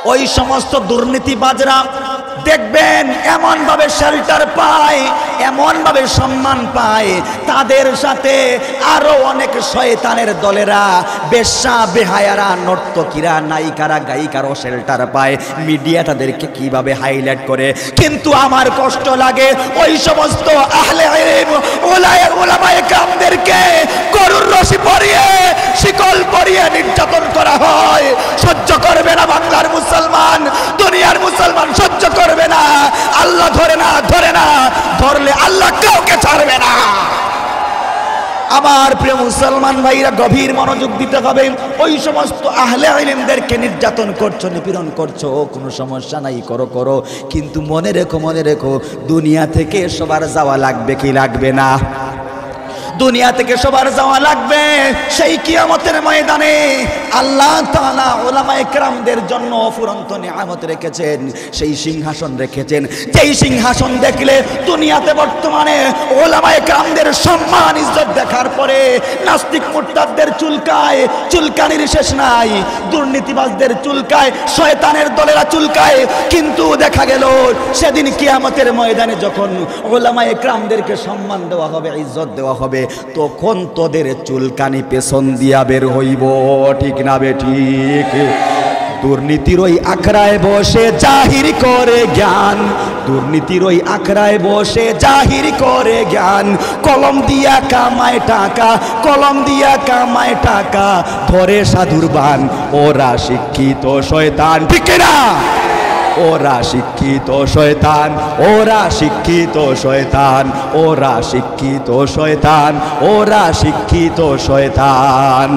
ওই সমস্ত দুর্নীতিবাজরা দেখবেন এমন ভাবে শেল্টার পায়, এমন ভাবে সম্মান পায়, তাদের সাথে আরো অনেক শয়তানের দলেরা, বেশ্যা বেহায়ারা, নর্তকীরা, নায়িকারা, গায়িকারও শেল্টার পায়। মিডিয়া তাদেরকে কিভাবে হাইলাইট করে। কিন্তু আমার কষ্ট লাগে ওই সমস্ত আহলে ইলম ওলামায়ে কেরামদেরকে গরুর রশি পরিয়ে, শিকল পরিয়ে নির্যাতন করা হয়। সহ্য করবে না বাংলার মুসলমান, দুনিয়ার মুসলমান সহ্য করবে না। আল্লাহ ধরে না, ধরলে আল্লাহ কাউকে ছাড়বে না। আমার প্রিয় মুসলমান ভাইরা, গভীর মনোযোগ দিতে হবে। ওই সমস্ত আহলে ইলমদেরকে নির্যাতন করছো, নিপীড়ন করছো, কোনো সমস্যা নাই, করো, কিন্তু মনে রেখো দুনিয়া থেকে সবার যাওয়া লাগবে কি লাগবে না? দুনিয়া থেকে সবার যাওয়া লাগবে। সেই কিয়ামতের ময়দানে আল্লাহ তাআলা উলামায়ে কেরামদের জন্য অফুরন্ত নিয়ামত রেখেছেন, সেই সিংহাসন রেখেছেন, যেই সিংহাসন দেখলে দুনিয়াতে বর্তমানে উলামায়ে কেরামদের সম্মান ইজ্জত দেখার পরে নাস্তিক মুরতাদদের চুলকানির শেষ নাই, দুর্নীতিবাজদের চুলকায়, শয়তানের দলেরা চুলকায়। কিন্তু দেখা গেল সেদিন কিয়ামতের ময়দানে যখন উলামায়ে কেরামদেরকে সম্মান দেওয়া হবে, ইজ্জত দেওয়া হবে, তখন তোদের চুলকানি পেছন দিয়া বের হইব। ঠিক না বেঠিক? দুর্নীতির ওই আখড়ায় বসে জাহির করে জ্ঞান, দুর্নীতির ওই আখড়ায় বসে জাহির করে জ্ঞান। কলম দিয়া কামায় টাকা, কলম দিয়া কামায় টাকা, ধরে সাধুর বান, ওরা শিক্ষিত শয়তান। ঠিক না? ওরা শিক্ষিত শয়তান, ওরা শিক্ষিত শয়তান, ওরা শিক্ষিত শয়তান, ওরা শিক্ষিত শয়তান।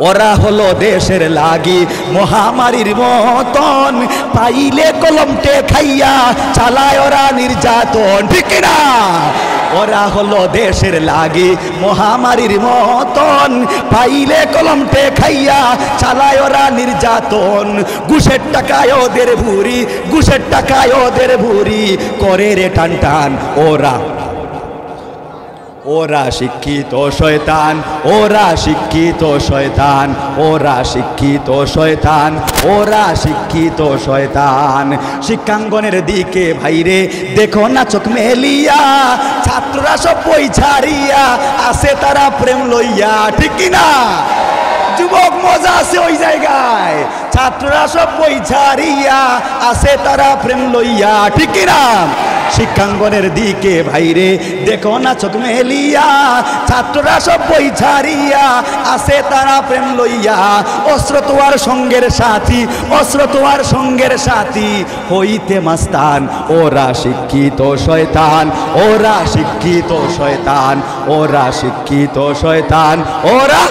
ওরা হলো দেশের লাগি মহামারীর মতন, পাইলে কলমটে খাইয়া চালায় ওরা নির্যাতন। ঠিক না? ওরা হলো দেশের লাগি মহামারীর মতন, পাইলে কলমটে খাইয়া চালায় ওরা নির্যাতন। ঘুষের টাকায় ওদের ভুরি, ঘুষের টাকায় ওদের ভুরি, করে রে টান টান। ওরা শিক্ষিত শয়তান, ওরা শিক্ষিত শয়তান, ওরা শিক্ষিত শয়তান, ওরা শিক্ষিত শয়তান। শিক্ষাঙ্গনের দিকে ভাইরে দেখো না চোখ মেলিয়া, ছাত্ররা সব বই ছাড়িয়া আসে তারা প্রেম লইয়া। ঠিক না? যুবক মজা আছে ওই জায়গায়, ছাত্ররা সব বই ছাড়িয়া আসে তারা প্রেম লইয়া। ঠিক না? শিক্ষাঙ্গনের দিকে ভাইরে দেখো না চোখ মেলিয়া, ছাত্ররা সব বই ছাড়িয়া আসে তারা প্রেম লইয়া। অস্ত্র তোয়ার সঙ্গের সাথী, অস্ত্র তোয়ার সঙ্গের সাথী, হইতে মাস্তান। ওরা শিক্ষিত শয়তান, ওরা শিক্ষিত শয়তান, ওরা শিক্ষিত শয়তান, ওরা।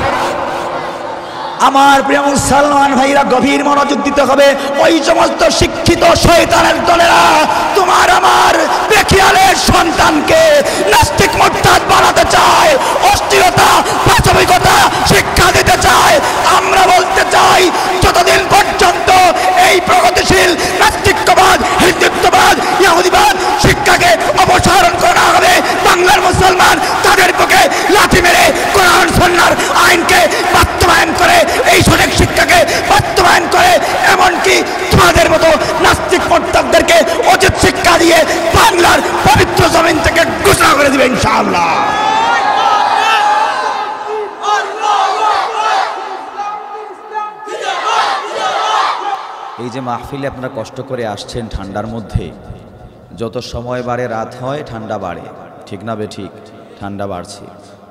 আমার প্রিয় মুসলমান ভাইরা, গভীর মনোযোগ দিতে হবে। ওই সমস্ত শিক্ষিত শয়তানের দলেরা তোমার আমার বেখিয়ালের সন্তানকে নাস্তিক মুরতাদ বানাতে চায়, অস্থিরতা, পাশবিকতা শিক্ষা দিতে চায়। আমরা বলতে চাই, যতদিন পর্যন্ত এই প্রগতিশীল নাস্তিকবাদ, হিন্দুত্ববাদ, ইহুদিবাদ শিক্ষাকে অপসারণ করা হবে, বাংলার মুসলমান তাদের পক্ষে লাঠি মেরে কোরআন সুন্নাহর আইনকে বাস্তবায়ন করে, এই সঠিক শিক্ষাকে বাস্তবায়ন করে, এমনকি তোমাদের মতো নাস্তিক মুরতাদদেরকে উচিত শিক্ষা দিয়ে বাংলার পবিত্র জমিন থেকে ঘোষণা করে দিবে ইনশাআল্লাহ। এই যে মাহফিলে আপনারা কষ্ট করে আসছেন ঠান্ডার মধ্যে, যত সময় বাড়ে রাত হয় ঠান্ডা বাড়ে। ঠিক না বেঠিক? ঠান্ডা বাড়ছে।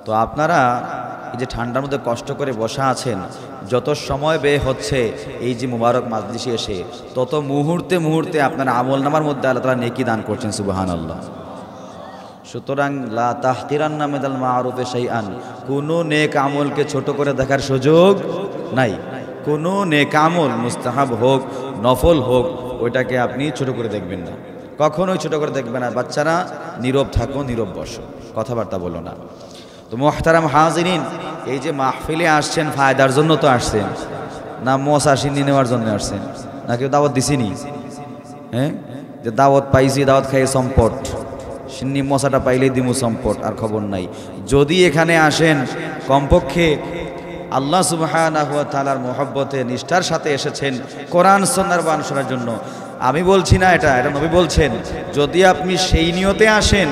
তো আপনারা এই যে ঠান্ডার মধ্যে কষ্ট করে বসা আছেন, যত সময় ব্যয় হচ্ছে এই যে মুবারক মাজলিসে এসে, তত মুহূর্তে মুহূর্তে আপনার আমলনামার মধ্যে আল্লাহ তাআলা নেকি দান করছেন। সুবহানাল্লাহ। সুতরাং লা তাহকিরান্না মিনাল মারুফি শাইআন, কোনো নেক আমলকে ছোট করে দেখার সুযোগ নাই। কোনো নেক আমল, মুস্তাহাব হোক নফল হোক, ওইটাকে আপনি ছোট করে দেখবেন না, কখনোই ছোট করে দেখবেন না। বাচ্চারা নীরব থাকো, নীরব বসো, কথাবার্তা বলো না। তো মুহতারাম হাজিরিন, এই যে মাহফিলে আসছেন ফায়দার জন্য তো আসছেন না, মশা সিন্নি নেওয়ার জন্য আসছেন? না কেউ দাওয়াত দিছিনি? হ্যাঁ, যে দাওয়াত পাইছি, দাওয়াত খাইয়ে সম্পট, সিন্নি মশাটা পাইলেই দিমু সম্পট, আর খবর নাই। যদি এখানে আসেন কমপক্ষে আল্লাহ সুবহানাহু ওয়া তাআলার মহব্বতে নিষ্ঠার সাথে এসেছেন কোরআন সুন্নাহর বয়ান শোনার জন্য, আমি বলছি না, এটা নবী বলছেন, যদি আপনি সেই নিয়তে আসেন,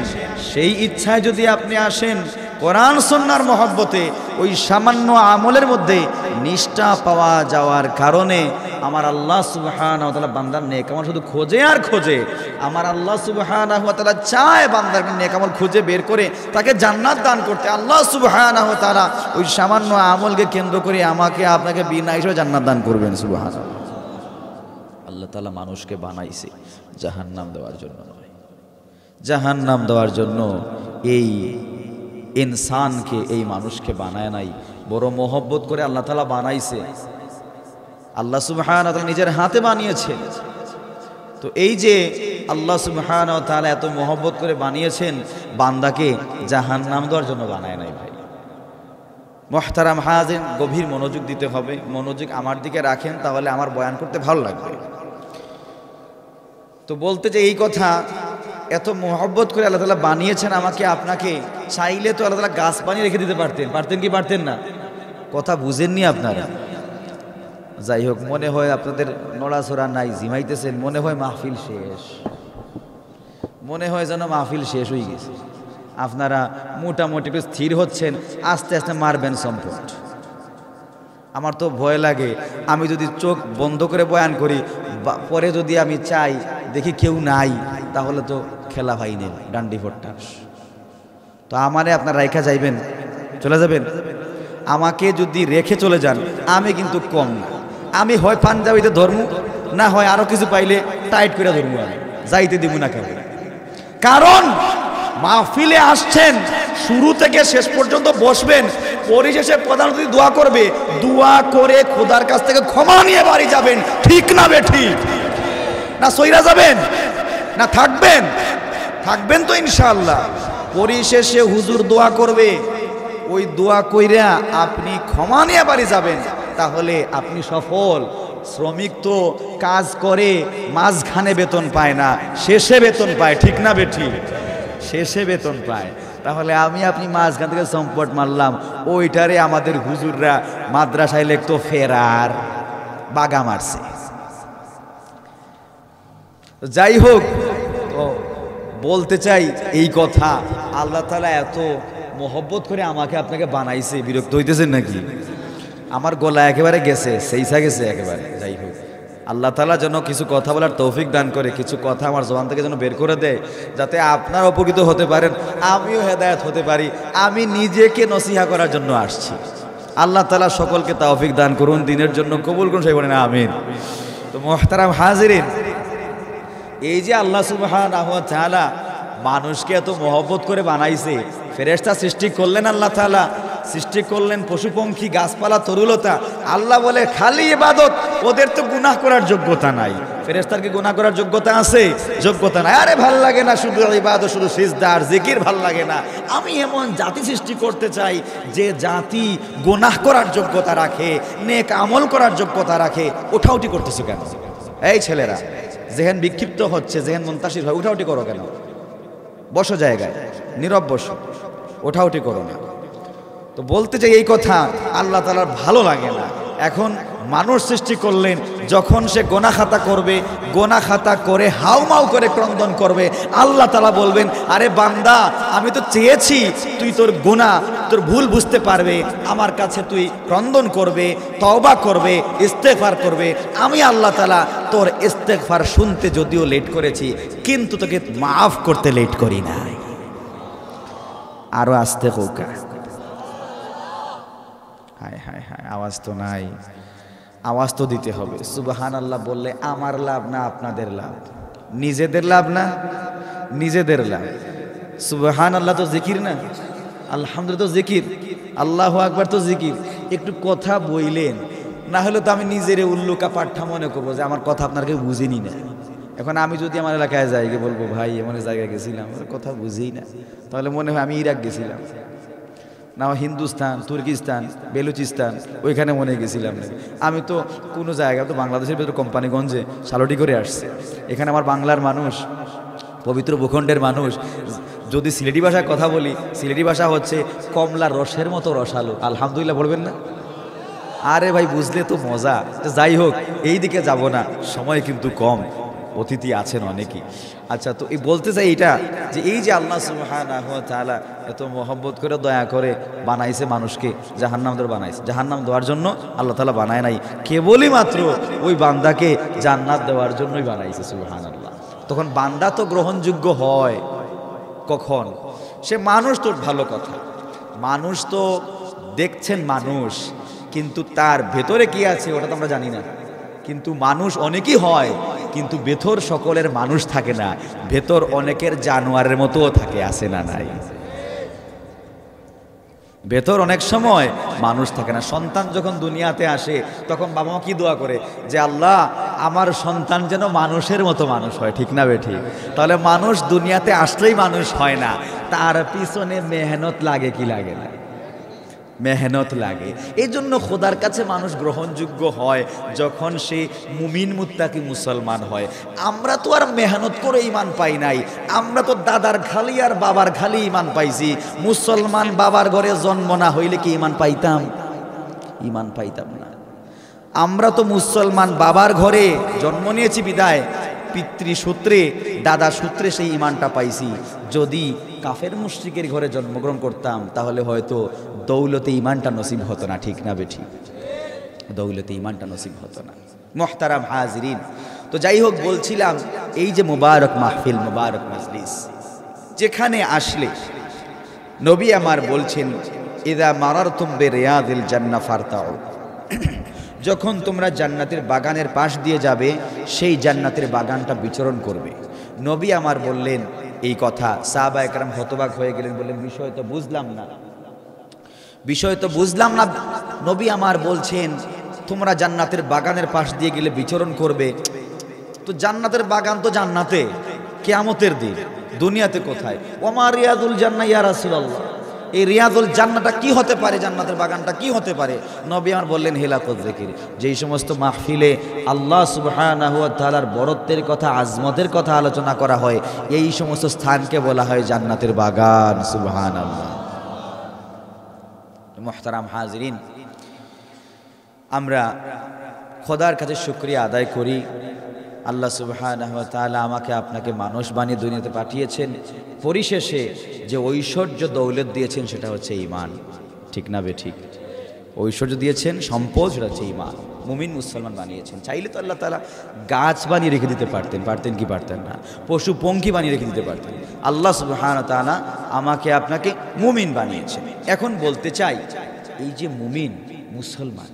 সেই ইচ্ছায় যদি আপনি আসেন কোরআন সুন্নাহর মহব্বতে, ওই সামান্য আমলের মধ্যে নিষ্ঠা পাওয়া যাওয়ার কারণে আমার আল্লাহ সুবহানাহু ওয়া তাআলা বান্দার নেক আমল শুধু খোঁজে আর খোঁজে। আমার আল্লাহ সুবহানাহু ওয়া তাআলা চায় বান্দার নেক আমল খুঁজে বের করে তাকে জান্নাত দান করতে। আল্লাহ সুবহানাহু ওয়া তাআলা ওই সামান্য আমলকে কেন্দ্র করে আমাকে আপনাকে বিনা হিসেবে জান্নাত দান করবেন। সুবহানাল্লাহ। আল্লাহ তাআলা মানুষকে বানাইছে জাহান্নাম দেওয়ার জন্য নয়, জাহান্নাম দেওয়ার জন্য এই ইনসানকে, এই মানুষকে বানায় নাই, বড় মহব্বত করে আল্লাহ তাআলা বানাইছে। আল্লাহ সুবহানাহু ওয়া তাআলা নিজের হাতে বানিয়েছেন। তো এই যে আল্লাহ সুবহানাহু ওয়া তাআলা এত মহব্বত করে বানিয়েছেন, বান্দাকে জাহান্নাম দেওয়ার জন্য বানায় নাই ভাই। মুহতারাম হাজির, গভীর মনোযোগ দিতে হবে। মনোযোগ আমার দিকে রাখেন, তাহলে আমার বয়ান করতে ভালো লাগবে। তো বলতে যে এই কথা, এত মহব্বত করে আল্লাহ তাআলা বানিয়েছেন আমাকে আপনাকে, চাইলে তো আল্লাহ তাআলা গাছ বানিয়ে রেখে দিতে পারতেন। পারতেন কি পারতেন না? কথা বুঝেননি আপনারা। যাই হোক, মনে হয় আপনাদের নড়াচড়া নাই, জিমাইতেছেন, মনে হয় মাহফিল শেষ, মনে হয় যেন মাহফিল শেষ হয়ে গেছে। আপনারা মোটামুটি একটু স্থির হচ্ছেন, আস্তে আস্তে মারবেন সম্পদ। আমার তো ভয় লাগে, আমি যদি চোখ বন্ধ করে বয়ান করি, পরে যদি আমি চাই দেখি কেউ নাই, তাহলে তো খেলা ভাই নেই, ডান্ডি ফোট্টাস। তো আমারে আপনার রাইখা যাইবেন, চলে যাবেন। আমাকে যদি রেখে চলে যান, আমি কিন্তু কম না, আমি হয় পাঞ্জাবিতে ধর্ম, না হয় আরো কিছু পাইলে টাইট করে ধর্ম, আমি যাইতে দিব না কেন। কারণ মাহফিলে আসছেন, শুরু থেকে শেষ পর্যন্ত বসবেন, পরিশেষে প্রধান অতিথি দোয়া করবে, দোয়া করে খোদার কাছ থেকে ক্ষমা নিয়ে বাড়ি যাবেন। ঠিক না বে ঠিক? না সইরা যাবেন? না থাকবেন? থাকবেন তো ইনশাআল্লাহ। পরিশেষে হুজুর দোয়া করবে, ওই দোয়া কইরা আপনি ক্ষমা নিয়ে বাড়ি যাবেন, তাহলে আপনি সফল। শ্রমিক তো কাজ করে মাঝখানে বেতন পায় না, শেষে বেতন পায়। ঠিক না বেঠি? শেষে বেতন পায়। তাহলে আমি আপনি মাঝখান থেকে সম্পট মারলাম, ওইটারে আমাদের হুজুররা মাদ্রাসায় লিখতো ফেরার, বাগা মারছে। যাই হোক, তো বলতে চাই এই কথা, আল্লাহ তাআলা এত মহব্বত করে আমাকে আপনাকে বানাইছে, বিরক্ত হইতেছেন নাকি? আমার গলা একেবারে গেছে, সেইসা গেছে একেবারে। যাই হোক, আল্লাহ তাআলা যেন কিছু কথা বলার তৌফিক দান করে, কিছু কথা আমার জবান থেকে যেন বের করে দেয়, যাতে আপনারা উপকৃত হতে পারেন, আমিও হেদায়েত হতে পারি। আমি নিজেকে নসিহা করার জন্য আসছি। আল্লাহ তাআলা সকলকে তৌফিক দান করুন, দিনের জন্য কবুল করুন, সবাই বলেন আমিন। তো মুহতারাম হাজিরিন, এই যে আল্লাহ সুবহানাহু ওয়া তাআলা মানুষকে এত মহব্বত করে বানাইছে, ফেরেশতা সৃষ্টি করলেন, আল্লাহ তাআলা সৃষ্টি করলেন পশু পঙ্খী, গাছপালা, তরুলতা। আল্লাহ বলে খালি ইবাদত, ওদের তো গুনাহ করার যোগ্যতা নাই। ফেরেশতার কি গুনাহ করার যোগ্যতা আছে? যোগ্যতা নাই। আরে ভাল লাগে না শুধু ইবাদত, শুধু সিজদা আর জিকির ভাল লাগে না। আমি এমন জাতি সৃষ্টি করতে চাই যে জাতি গুনাহ করার যোগ্যতা রাখে, নেক আমল করার যোগ্যতা রাখে। ওঠাউটি করতেছো কেন? এই ছেলেরা, যেহেন বিক্ষিপ্ত হচ্ছে, যেহেন মুনতাসির হয়, উঠাউটি করো কেন? বসো জায়গায়, নীরব বসো, ওঠাউটি করো না। তো বলতে চাই এই কথা, আল্লাহ তাআলার ভালো লাগে না। এখন মানুষ সৃষ্টি করলেন, যখন সে গোনা খাতা করবে, গোনা খাতা করে হাউমাউ করে ক্রন্দন করবে, আল্লাহ তাআলা বলবেন, আরে বান্দা, আমি তো চেয়েছি তুই তোর গোনা, তোর ভুল বুঝতে পারবে, আমার কাছে তুই ক্রন্দন করবে, তওবা করবে, ইস্তেগফার করবে। আমি আল্লাহ তাআলা তোর ইস্তেগফার শুনতে যদিও লেট করেছি, কিন্তু তোকে মাফ করতে লেট করি নাই। আরো আস্তে হোক। হায় হায় হায়, আওয়াজ তো নাই, আওয়াজ তো দিতে হবে। সুবহানাল্লাহ বললে আমার লাভ না আপনাদের লাভ? নিজেদের লাভ না, নিজেদের লাভ। সুবহানাল্লাহ তো জিকির না, আলহামদুলিল্লাহ তো জিকির, আল্লাহু আকবার তো জিকির। একটু কথা বইলেন, না হলে তো আমি নিজের উল্লুকা পাঠা মনে করবো যে আমার কথা আপনার কেউ বুঝিনি না। এখন আমি যদি আমার এলাকায় যাই, গিয়ে বলবো ভাই এমন জায়গায় গেছিলাম, কথা বুঝি না, তাহলে মনে হয় আমি ইরাক গেছিলাম, না হিন্দুস্তান, তুর্কিস্তান, বেলুচিস্তান, ওইখানে মনে গেছিলাম না। আমি তো কোনো জায়গায়, তো বাংলাদেশের ভেতরে কোম্পানিগঞ্জে সালটি করে আসছে। এখানে আমার বাংলার মানুষ, পবিত্র ভূখণ্ডের মানুষ। যদি সিলেটি ভাষায় কথা বলি, সিলেটি ভাষা হচ্ছে কমলার রসের মতো রসালো। আলহামদুলিল্লাহ বলবেন না? আরে ভাই বুঝলে তো মজা। যাই হোক, এই দিকে যাব না, সময় কিন্তু কম, অতিথি আছেন অনেকেই। আচ্ছা, তো এই বলতে চাই এটা যে এই যে আল্লাহ সুবহানাহু ওয়া তাআলা এত মহব্বত করে দয়া করে বানাইছে মানুষকে, জাহান্নাম বানাইছে, জাহান্নাম দেওয়ার জন্য আল্লাহ তাআলা বানায় নাই, কেবলই মাত্র ওই বান্দাকে জান্নাত দেওয়ার জন্যই বানাইছে। সুবহানাল্লাহ। তখন বান্দা তো গ্রহণযোগ্য হয় কখন? সে মানুষ তো ভালো কথা, মানুষ তো দেখছেন মানুষ, কিন্তু তার ভেতরে কি আছে ওটা তো আমরা জানি না। কিন্তু মানুষ অনেকই হয়, কিন্তু ভেতর সকলের মানুষ থাকে না, ভেতর অনেকের জানোয়ারের মতোও থাকে, আছে না নাই? ভেতর অনেক সময় মানুষ থাকে না। সন্তান যখন দুনিয়াতে আসে তখন বাবা মা কি দোয়া করে যে আল্লাহ আমার সন্তান যেন মানুষের মতো মানুষ হয়, ঠিক না বেঠিক? তাহলে মানুষ দুনিয়াতে আসলেই মানুষ হয় না, তার পিছনে মেহনত লাগে কি লাগে না? মেহনত লাগে। এই জন্য খোদার কাছে মানুষ গ্রহণযোগ্য হয় যখন সে মুমিন মুত্তাকি মুসলমান হয়। আমরা তো আর মেহনত করে ইমান পাই নাই, আমরা তো দাদার খালি আর বাবার খালি ইমান পাইছি। মুসলমান বাবার ঘরে জন্ম না হইলে কি ইমান পাইতাম? ইমান পাইতাম না। আমরা তো মুসলমান বাবার ঘরে জন্ম নিয়েছি বিদায় পিতৃসূত্রে, দাদা সূত্রে সেই ইমানটা পাইছি। যদি কাফের মুশরিকের ঘরে জন্মগ্রহণ করতাম তাহলে হয়তো দৌলতে ইমানটা নসিব হতো না, ঠিক না বেঠি? দৌলতে ইমানটা নসিব হতো না। মুহতারাম হাজিরিন, তো যাই হোক, বলছিলাম এই যে মুবারক মাহফিল, মুবারক মজলিস, যেখানে আসলে নবী আমার বলছেন ইদা মারারতুম বিরিয়াদিল জান্নাহ ফারতাউ, যখন তোমরা জান্নাতের বাগানের পাশ দিয়ে যাবে সেই জান্নাতের বাগানটা বিচরণ করবে। নবী আমার বললেন এই কথা, সাহাবায়ে কেরাম হতবাক হয়ে গেলেন, বললেন বিষয় তো বুঝলাম না, বিষয় তো বুঝলাম না। নবী আমার বলছেন তোমরা জান্নাতের বাগানের পাশ দিয়ে গেলে বিচরণ করবে, তো জান্নাতের বাগান তো জান্নাতে, কিয়ামতের দিন, দুনিয়াতে কোথায়? ওমা রিয়াদুল জান্নাহ ইয়া রাসূলুল্লাহ, এই রিয়াদুল জান্নাহটা কি হতে পারে, জান্নাতের বাগানটা কি হতে পারে? নবী আমার বললেন হিলাকুল যিকির, যেই সমস্ত মাহফিলে আল্লাহ সুবহানাহু ওয়া তাআলার বরত্বের কথা, আজমতের কথা আলোচনা করা হয়, এই সমস্ত স্থানকে বলা হয় জান্নাতের বাগান। সুবহানাল্লাহ। মুহতারাম হাজিরিন, আমরা খোদার কাছে শুকরিয়া আদায় করি, আল্লাহ সুবহানাহু ওয়া তাআলা আমাকে আপনাকে মানুষ বানিয়ে দুনিয়াতে পাঠিয়েছেন, পরিশেষে যে ঐশ্বর্য দৌলত দিয়েছেন সেটা হচ্ছে ঈমান, ঠিক না বেঠিক? ঐশ্বর্য দিয়েছেন, সম্পদ, সেটা হচ্ছে ঈমান। মুমিন মুসলমান বানিয়েছেন। চাইলে তো আল্লাহ তাআলা গাছ বানিয়ে রেখে দিতে পারতেন, পারতেন কি পারতেন না? পশু পঙ্খী বানিয়ে রেখে দিতে পারতেন। আল্লাহ সুবহানাহু ওয়া তাআলা আমাকে আপনাকে মুমিন বানিয়েছেন। এখন বলতে চাই এই যে মুমিন মুসলমান,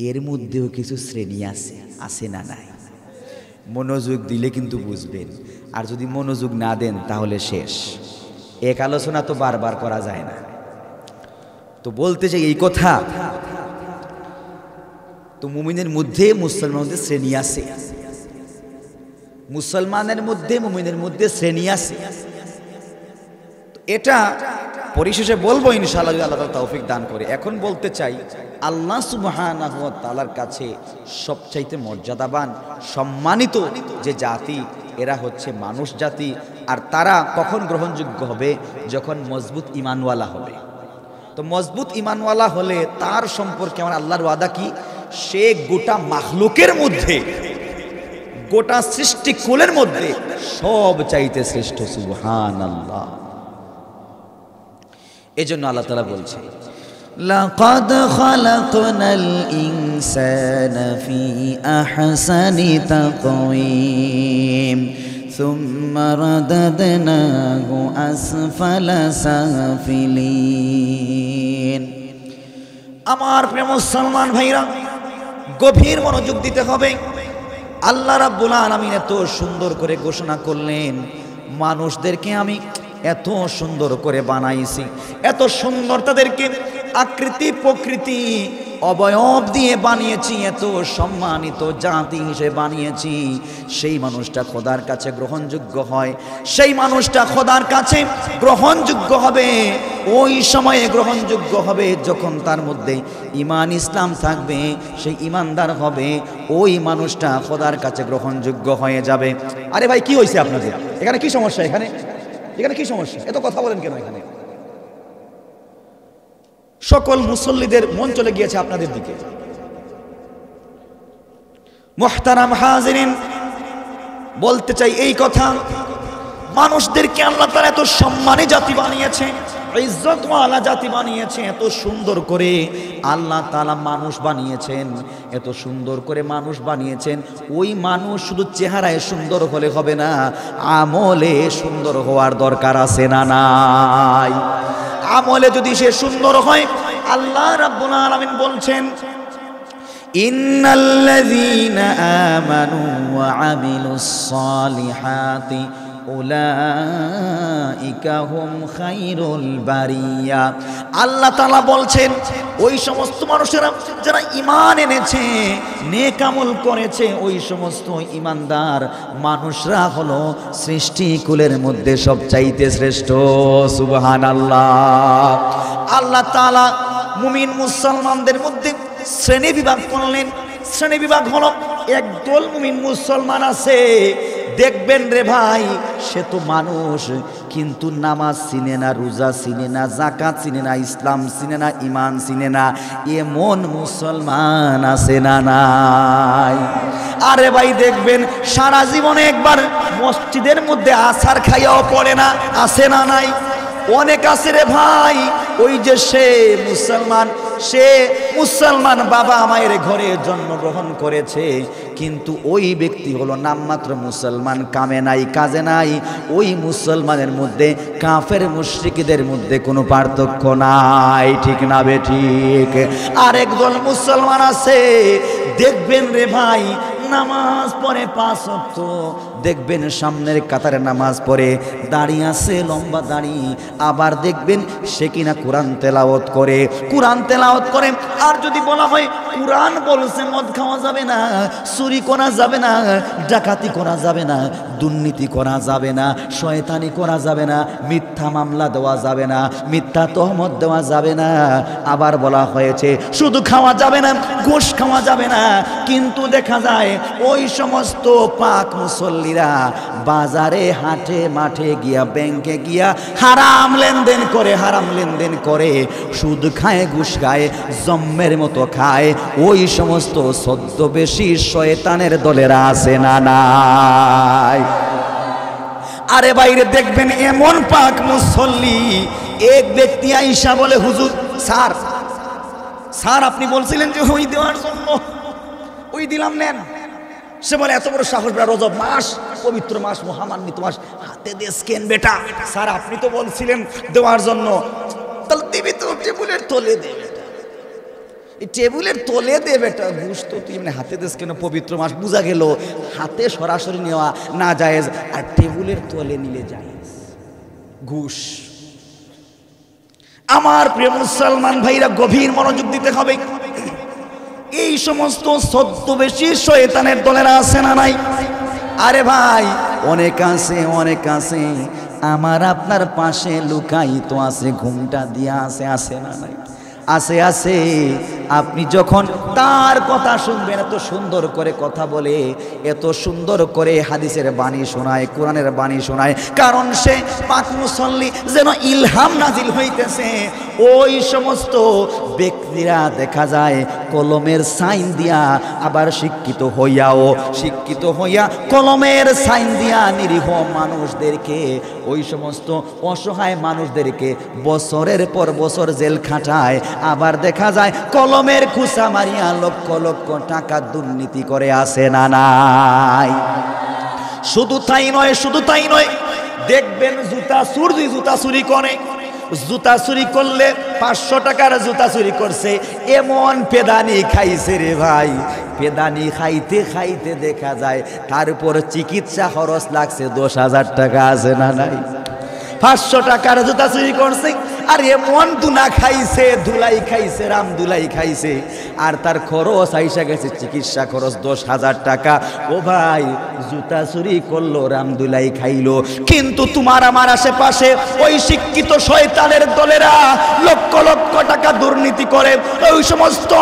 এর মধ্যেও কিছু শ্রেণী আছে, আছে না নাই? মনোযোগ দিলে কিন্তু বুঝবেন, আর যদি মনোযোগ না দেন তাহলে শেষ। এক আলোচনা তো বারবার করা যায় না। তো বলতে চাই এই কথা, তো মুমিনের মধ্যে মুসলমানদের শ্রেণী আছে, মুসলমানের মধ্যে মুমিনের মধ্যে শ্রেণী আছে। এটা পরিশেষে বলবো ইনশাআল্লাহ, যদি আল্লাহ তাআলা তৌফিক দান করে। এখন বলতে চাই আল্লাহ সুবহানাহু ওয়া তাআলার কাছে সবচাইতে মর্যাদাবান সম্মানিত যে জাতি, এরা হচ্ছে মানুষ জাতি। আর তারা কখন গ্রহণযোগ্য হবে? যখন মজবুত ঈমানওয়ালা হবে। তো মজবুত ঈমানওয়ালা হলে তার সম্পর্কে আমার আল্লাহর ওয়াদা কি? সে গোটা মাখলুকের মধ্যে, গোটা সৃষ্টি কুলের মধ্যে সব চাইতে শ্রেষ্ঠ। সুবহানাল্লাহ। এজন্য আল্লাহ তাআলা বলছে লাকাদ খালাকনাল ইনসানা ফি আহসানি তাকওয়িম সুম্মা রাদাদনাহু আসফালা সাফিলিন। আমার প্রিয় মুসলমান ভাইরা, গভীর মনোযোগ দিতে হবে। আল্লাহ রাব্বুল আলামিন এত সুন্দর করে ঘোষণা করলেন, মানুষদেরকে আমি এত সুন্দর করে বানাইছি, এত সুন্দর তাদেরকে আকৃতি প্রকৃতি অবয়ব দিয়ে বানিয়েছি, এত সম্মানিত জাতি হিসেবে বানিয়েছি। সেই মানুষটা খোদার কাছে গ্রহণযোগ্য হয়, সেই মানুষটা খোদার কাছে গ্রহণযোগ্য হবে। ওই সময়ে গ্রহণযোগ্য হবে যখন তার মধ্যে ঈমান ইসলাম থাকবে, সেই ঈমানদার হবে, ওই মানুষটা খোদার কাছে গ্রহণযোগ্য হয়ে যাবে। আরে ভাই কি হয়েছে আপনাদের? এখানে কি সমস্যা? এখানে কি সমস্যা? এত কথা বলেন কেন? এখানে সকল মুসল্লিদের মন চলে গিয়েছে আপনাদের দিকে। মুহতারাম হাজিরিন, বলতে চাই এই কথা, মানুষদেরকে আল্লাহ তাআলা এত সম্মানী জাতি বানিয়েছে, ইজ্জতওয়ালা জাতি বানিয়েছে, এত সুন্দর করে আল্লাহ তাআলা মানুষ বানিয়েছেন, এত সুন্দর করে মানুষ বানিয়েছেন। ওই মানুষ শুধু চেহারায় সুন্দর হলে হবে না, আমলে সুন্দর হওয়ার দরকার আছে না নাই? আমলে যদি সে সুন্দর হয়, আল্লাহ রাব্বুল আলামিন বলছেন, ইন্নাল্লাযীনা আমানু ওয়া আমিলুস সালিহাতি উলাইকা হুম খায়রুল বারিয়া। আল্লাহ তাআলা বলছেন, ওই সমস্ত মানুষেরা যারা ঈমান এনেছে, নেক আমল করেছে, ওই সমস্ত ঈমানদার মানুষরা হলো সৃষ্টিকুলের মধ্যে সবচাইতে শ্রেষ্ঠ। সুবহানাল্লাহ। আল্লাহ তাআলা মুমিন মুসলমানদের মধ্যে শ্রেণী বিভাগ করলেন। শ্রেণী বিভাগ হলো, একদল মুমিন মুসলমান আছে, দেখবেন রে ভাই, সে তো মানুষ কিন্তু নামাজ চিনে না, রোজা চিনে না, যাকাত চিনে না, ইসলাম চিনে না, ঈমান চিনে না, এমন মুসলমান আছে না নাই? আরে ভাই দেখবেন সারা জীবনে একবার মসজিদের মধ্যে আছার খাইয়াও পড়ে না, আছে না নাই? অনেক আছে রে ভাই, ওই যে সে মুসলমান বাবা মায়ের ঘরে জন্মগ্রহণ করেছে, কিন্তু ওই ব্যক্তি হলো নামমাত্র মুসলমান, কামে নাই কাজে নাই। ওই মুসলমানের মধ্যে কাফের মুশরিকদের মধ্যে কোনো পার্থক্য নাই, ঠিক না বেঠিক? আরেক দল মুসলমান আছে, দেখবেন রে ভাই নামাজ পড়ে 5 ওয়াক্ত, দেখবেন সামনের কাতারে নামাজ পড়ে দাঁড়িয়ে আছে, লম্বা দাড়ি, আবার দেখবেন সে কিনা কোরআন তেলাওয়াত করে। আর যদি বলা হয় কোরআন বলছে মদ খাওয়া যাবে না, চুরি করা যাবে না, ডাকাতি করা যাবে না, দুর্নীতি করা যাবে না, শয়তানি করা যাবে না, মিথ্যা মামলা দেওয়া যাবে না, মিথ্যা তহমত দেওয়া যাবে না, আবার বলা হয়েছে শুধু খাওয়া যাবে না, ঘুষ খাওয়া যাবে না, কিন্তু দেখা যায় ওই সমস্ত পাক মুসল্লিরা বাজারে হাটে মাঠে গিয়া ব্যাংকে গিয়া হারাম লেনদেন করে, সুদ খায়, ঘুষ খায়, জম্মের মতো খায়। ওই সমস্ত ছদ্মবেশী শয়তানের দলেরা আছে না নাই? আরে বাইরে দেখবেন এমন পাক মুসল্লি, এক ব্যক্তি আইসা বলে, হুজুর স্যার আপনি বলছিলেন যে ওই দেওয়ার জন্য, ওই দিলাম নেন। সে বলে, এত বড় সাহস, রজব মাস, পবিত্র মাস, মহামান্বিত মাস, হাতে দিয়ে স্কেন বেটা, স্যার আপনি তো বলছিলেন দেওয়ার জন্য, তাহলে দিবি তো টেবিলের তলে দে বেটা, এই টেবিলের তলে দে বেটা, ঘুষ তো তুই মানে হাতে দেশ কেন? পবিত্র মাস, বোঝা গেল হাতে সরাসরি নেওয়া না জায়েজ, আর টেবিলের তলে নিলে জায়েজ ঘুষ। আমার প্রিয় মুসলমান ভাইরা, গভীর মনোযোগ দিতে হবে। এই সমস্ত ছদ্মবেশী শয়তানের দলেরা আছে না নাই? আরে ভাই অনেক আছে, আমার আপনার পাশে লুকায়িত আছে, ঘুমটা দিয়া আছে না নাই? আছে। আপনি যখন তার কথা শুনবেন, এত সুন্দর করে কথা বলে, এত সুন্দর করে হাদিসের বাণী শোনায়, কোরআনের বাণী শোনায়, কারণ সে পাক মুসল্লি, যেন ইলহাম নাজিল হইতেছে। ওই সমস্ত ব্যক্তিরা দেখা যায় কলমের সাইন দিয়া, আবার শিক্ষিত হইয়া কলমের সাইন দিয়া নিরীহ মানুষদেরকে, ওই সমস্ত অসহায় মানুষদেরকে বছরের পর বছর জেল খাটায়। আবার দেখা যায় কলমের খুসা মারিয়া লক্ষ লক্ষ টাকা দুর্নীতি করে, আছে না নাই? শুধু তাই নয়, দেখবেন জুতা চুরি করে, জুতা চুরি করলে 500 টাকার জুতা চুরি করছে, এমন পেদানি খাইছে রে ভাই, পেদানি খাইতে দেখা যায় তারপর চিকিৎসা খরচ লাগছে 10,000 টাকা, আছে না নাই? 500 টাকার জুতা চুরি করছে, আর এমন দুনা খাইছে, ধুলাই খাইছে, রাম ধুলাই খাইছে, আর তার খরচ আইসা গেছে চিকিৎসা খরচ 10,000 টাকা। ও ভাই, জুতা চুরি করলো, রাম ধুলাই খাইলো, কিন্তু তোমার আমার আশেপাশে ওই শিক্ষিত শয়তানের দলেরা লক্ষ লক্ষ টাকা দুর্নীতি করে, ওই সমস্ত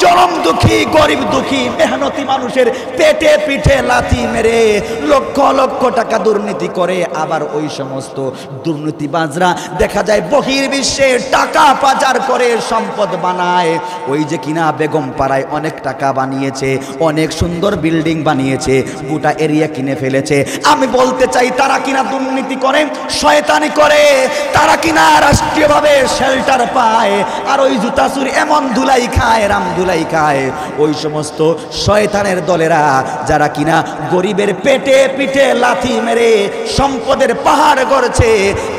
জনম দুঃখী, গরিব দুঃখী, মেহনতি মানুষের পেটে পিঠে লাথি মেরে লক্ষ লক্ষ টাকা দুর্নীতি করে। আবার ওই সমস্ত দুর্নীতিবাজরা দেখা যায় বহির্বিশ্বে টাকা পাচার করে সম্পদ বানায়। ওই যে কিনা বেগম পাড়ায় অনেক টাকা বানিয়েছে, অনেক সুন্দর বিল্ডিং বানিয়েছে, গোটা এরিয়া কিনে ফেলেছে। আমি বলতে চাই তারা কিনা দুর্নীতি করে, শয়তানি করে, তারা কিনা রাষ্ট্রীয়ভাবে শেল্টার পায়, আর ওই জুতা চুরি এমন ধুলাই খায়, রাম ধুলাই খায়। ওই সমস্ত শয়তানের দলেরা যারা কিনা গরিবের পেটে পিঠে লাথি মেরে সম্পদের পাহাড় গড়ছে,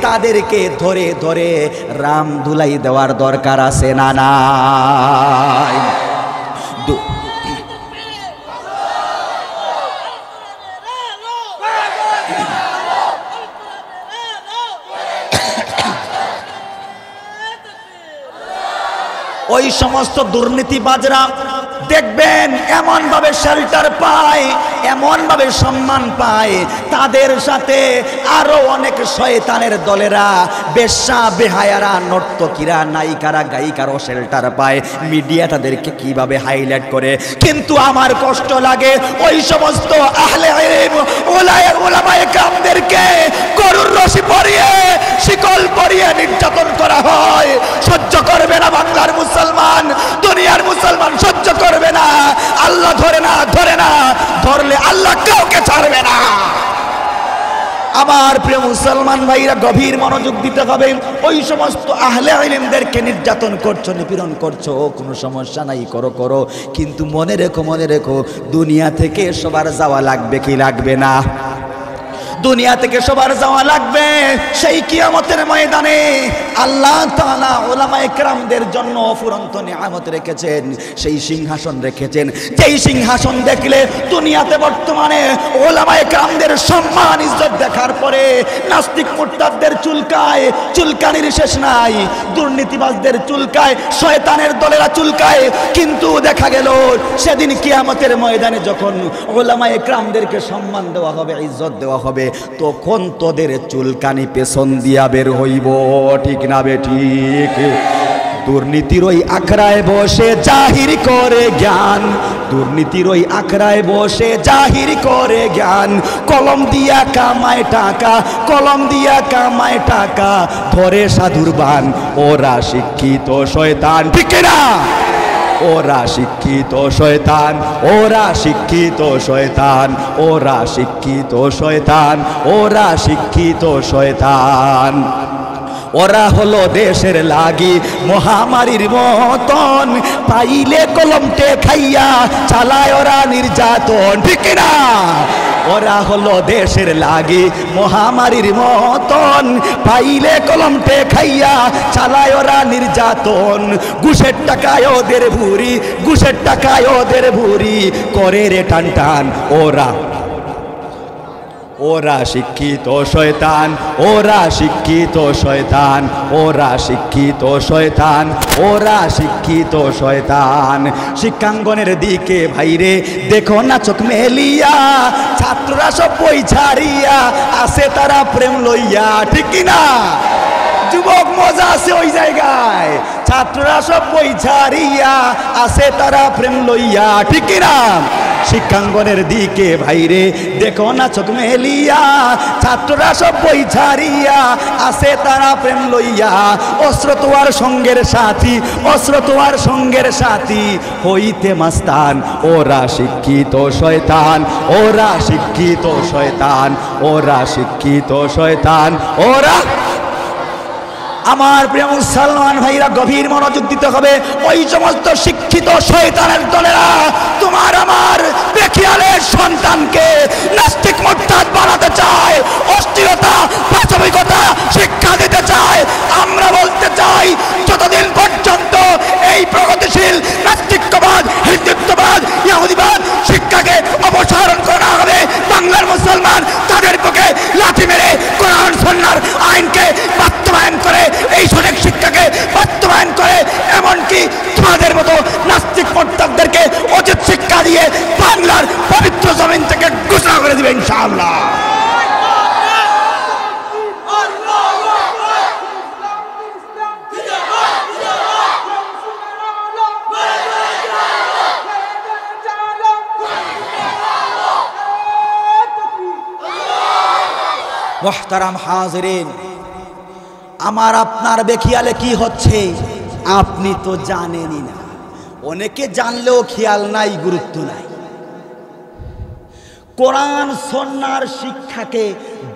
তাদেরকে ধরে ধরে রাম ধুলাই দেওয়ার দরকার আছে না নাই? ওই সমস্ত দুর্নীতিবাজরা দেখবেন এমন ভাবে শেল্টার পায়, এমন ভাবে সম্মান পায়, তাদের সাথে আরো অনেক শয়তানের দলেরা, বেশ্যা বেহায়ারা, নর্তকীরা, নায়িকারা, গায়িকারও শেল্টার পায়। মিডিয়া তাদেরকে কিভাবে হাইলাইট করে। কিন্তু আমার কষ্ট লাগে ওই সমস্ত আহলে ইলম উলামায়ে কেরামদেরকে গরুর রশি পরিয়ে, শিকল পরিয়ে নির্যাতন করা হয়। সহ্য করবে না বাংলার মুসলমান, দুনিয়ার মুসলমান সহ্য করবে না। আল্লাহ ধরে না, ধরে না, ধরলে আল্লাহ কাউকে ছাড়বে না। আমার প্রিয় মুসলমান ভাইরা, গভীর মনোযোগ দিতে হবে। ওই সমস্ত আহলে ইলমদেরকে নির্যাতন করছো, নিপীড়ন করছো, কোনো সমস্যা নাই, করো করো, কিন্তু মনে রেখো, মনে রেখো, দুনিয়া থেকে সবার যাওয়া লাগবে কি লাগবে না? দুনিয়া থেকে সবার যাওয়া লাগবে। সেই কিয়ামতের ময়দানে আল্লাহ তাআলা উলামায়ে কেরামদের জন্য অফুরন্ত নিয়ামত রেখেছেন, সেই সিংহাসন রেখেছেন, যেই সিংহাসন দেখলে দুনিয়াতে বর্তমানে উলামায়ে কেরামদের সম্মান ইজ্জত দেখার পরে নাস্তিক মুরতাদদের চুলকায়, চুলকানির শেষ নাই, দুর্নীতিবাজদের চুলকায়, শয়তানের দলেরা চুলকায়। কিন্তু দেখা গেল সেদিন কিয়ামতের ময়দানে যখন উলামায়ে কেরামদেরকে সম্মান দেওয়া হবে, ইজ্জত দেওয়া হবে, তখন তোদের চুলকানি পেছন দিয়া বের হইব, ঠিক না বেঠিক? দুর্নীতির ওই আখড়ায় বসে জাহির করে জ্ঞান, দুর্নীতির ওই আখড়ায় বসে জাহির করে জ্ঞান, কলম দিয়া কামায় টাকা, কলম দিয়া কামায় টাকা, ধরে সাধুর বান, ওরা শিক্ষিত শয়তান, ঠিক না? ওরা শিক্ষিত শয়তান, ওরা শিক্ষিত শয়তান, ওরা শিক্ষিত শয়তান, ওরা শিক্ষিত শয়তান। ওরা হলো দেশের লাগি মহামারীর মতন, পাইলে কলমটে খাইয়া চালায় ওরা নির্যাতন, ঠিক না? ওরা হলো দেশের লাগি মহামারীর মতন, পাইলে কলমটে খাইয়া চালায় ওরা নির্যাতন। ঘুষের টাকায় ওদের ভুরি, ঘুষের টাকায় ওদের ভুরি, করে রে টান টান। ওরা ওরা শিক্ষিত শয়তান, ওরা শিক্ষিত শয়তান, ওরা শিক্ষিত শয়তান, ওরা শিক্ষিত শয়তান। শিক্ষাঙ্গনের দিকে ভাইরে দেখো না চোখ মেলিয়া, ছাত্ররা সব বই ছাড়িয়া আসে তারা প্রেম লইয়া, ঠিক না? যুবক মজা আছে ওই জায়গায়, ছাত্ররা সব বই ছাড়িয়া আসে তারা প্রেম লইয়া, ঠিক না? শিক্ষাঙ্গনের দিকে ভাইরে দেখো না চোখ মেলিয়া, ছাত্ররা সব বই ছাড়িয়া আসে তারা প্রেম লইয়া। অস্ত্র তোয়ার সঙ্গের সাথী, অস্ত্র তোয়ার সঙ্গের সাথী, হইতে মাস্তান। ওরা শিক্ষিত শয়তান, ওরা শিক্ষিত শয়তান, ওরা শিক্ষিত শয়তান, ওরা। আমার প্রিয় মুসলমান ভাইরা, গভীর মনোযোগ দিতে হবে। ওই সমস্ত শিক্ষিত শয়তানের দলেরা তোমার আমার বেখিয়ালের সন্তানকে নাস্তিক মুরতাদ বানাতে চায়, অস্থিরতা, পাশবিকতা শিক্ষা দিতে চায়। আমরা বলতে চাই, যতদিন পর্যন্ত এই প্রগতিশীল নাস্তিকবাদ, হিন্দুত্ববাদ, ইহুদিবাদ শিক্ষাকে অপসারণ করা হবে, বাংলার মুসলমান তাদের পক্ষে লাঠি মেরে কোরআন সুন্নাহর আইনকে বাস্তবায়ন করে, এই সঠিক শিক্ষাকে বাস্তবায়ন করে, এমনকি তোমাদের মতো নাস্তিক মুরতাদদেরকে উচিত শিক্ষা দিয়ে বাংলার পবিত্র জমিন থেকে ঘোষণা করে দিবে ইনশাআল্লাহ। মুহতারাম হাজিরিন, আমার আপনার বেখিয়ালে কি হচ্ছে আপনি তো জানেনই না, অনেকে জানলেও খেয়াল নাই, গুরুত্ব নাই। কোরআন সুন্নাহর শিক্ষাকে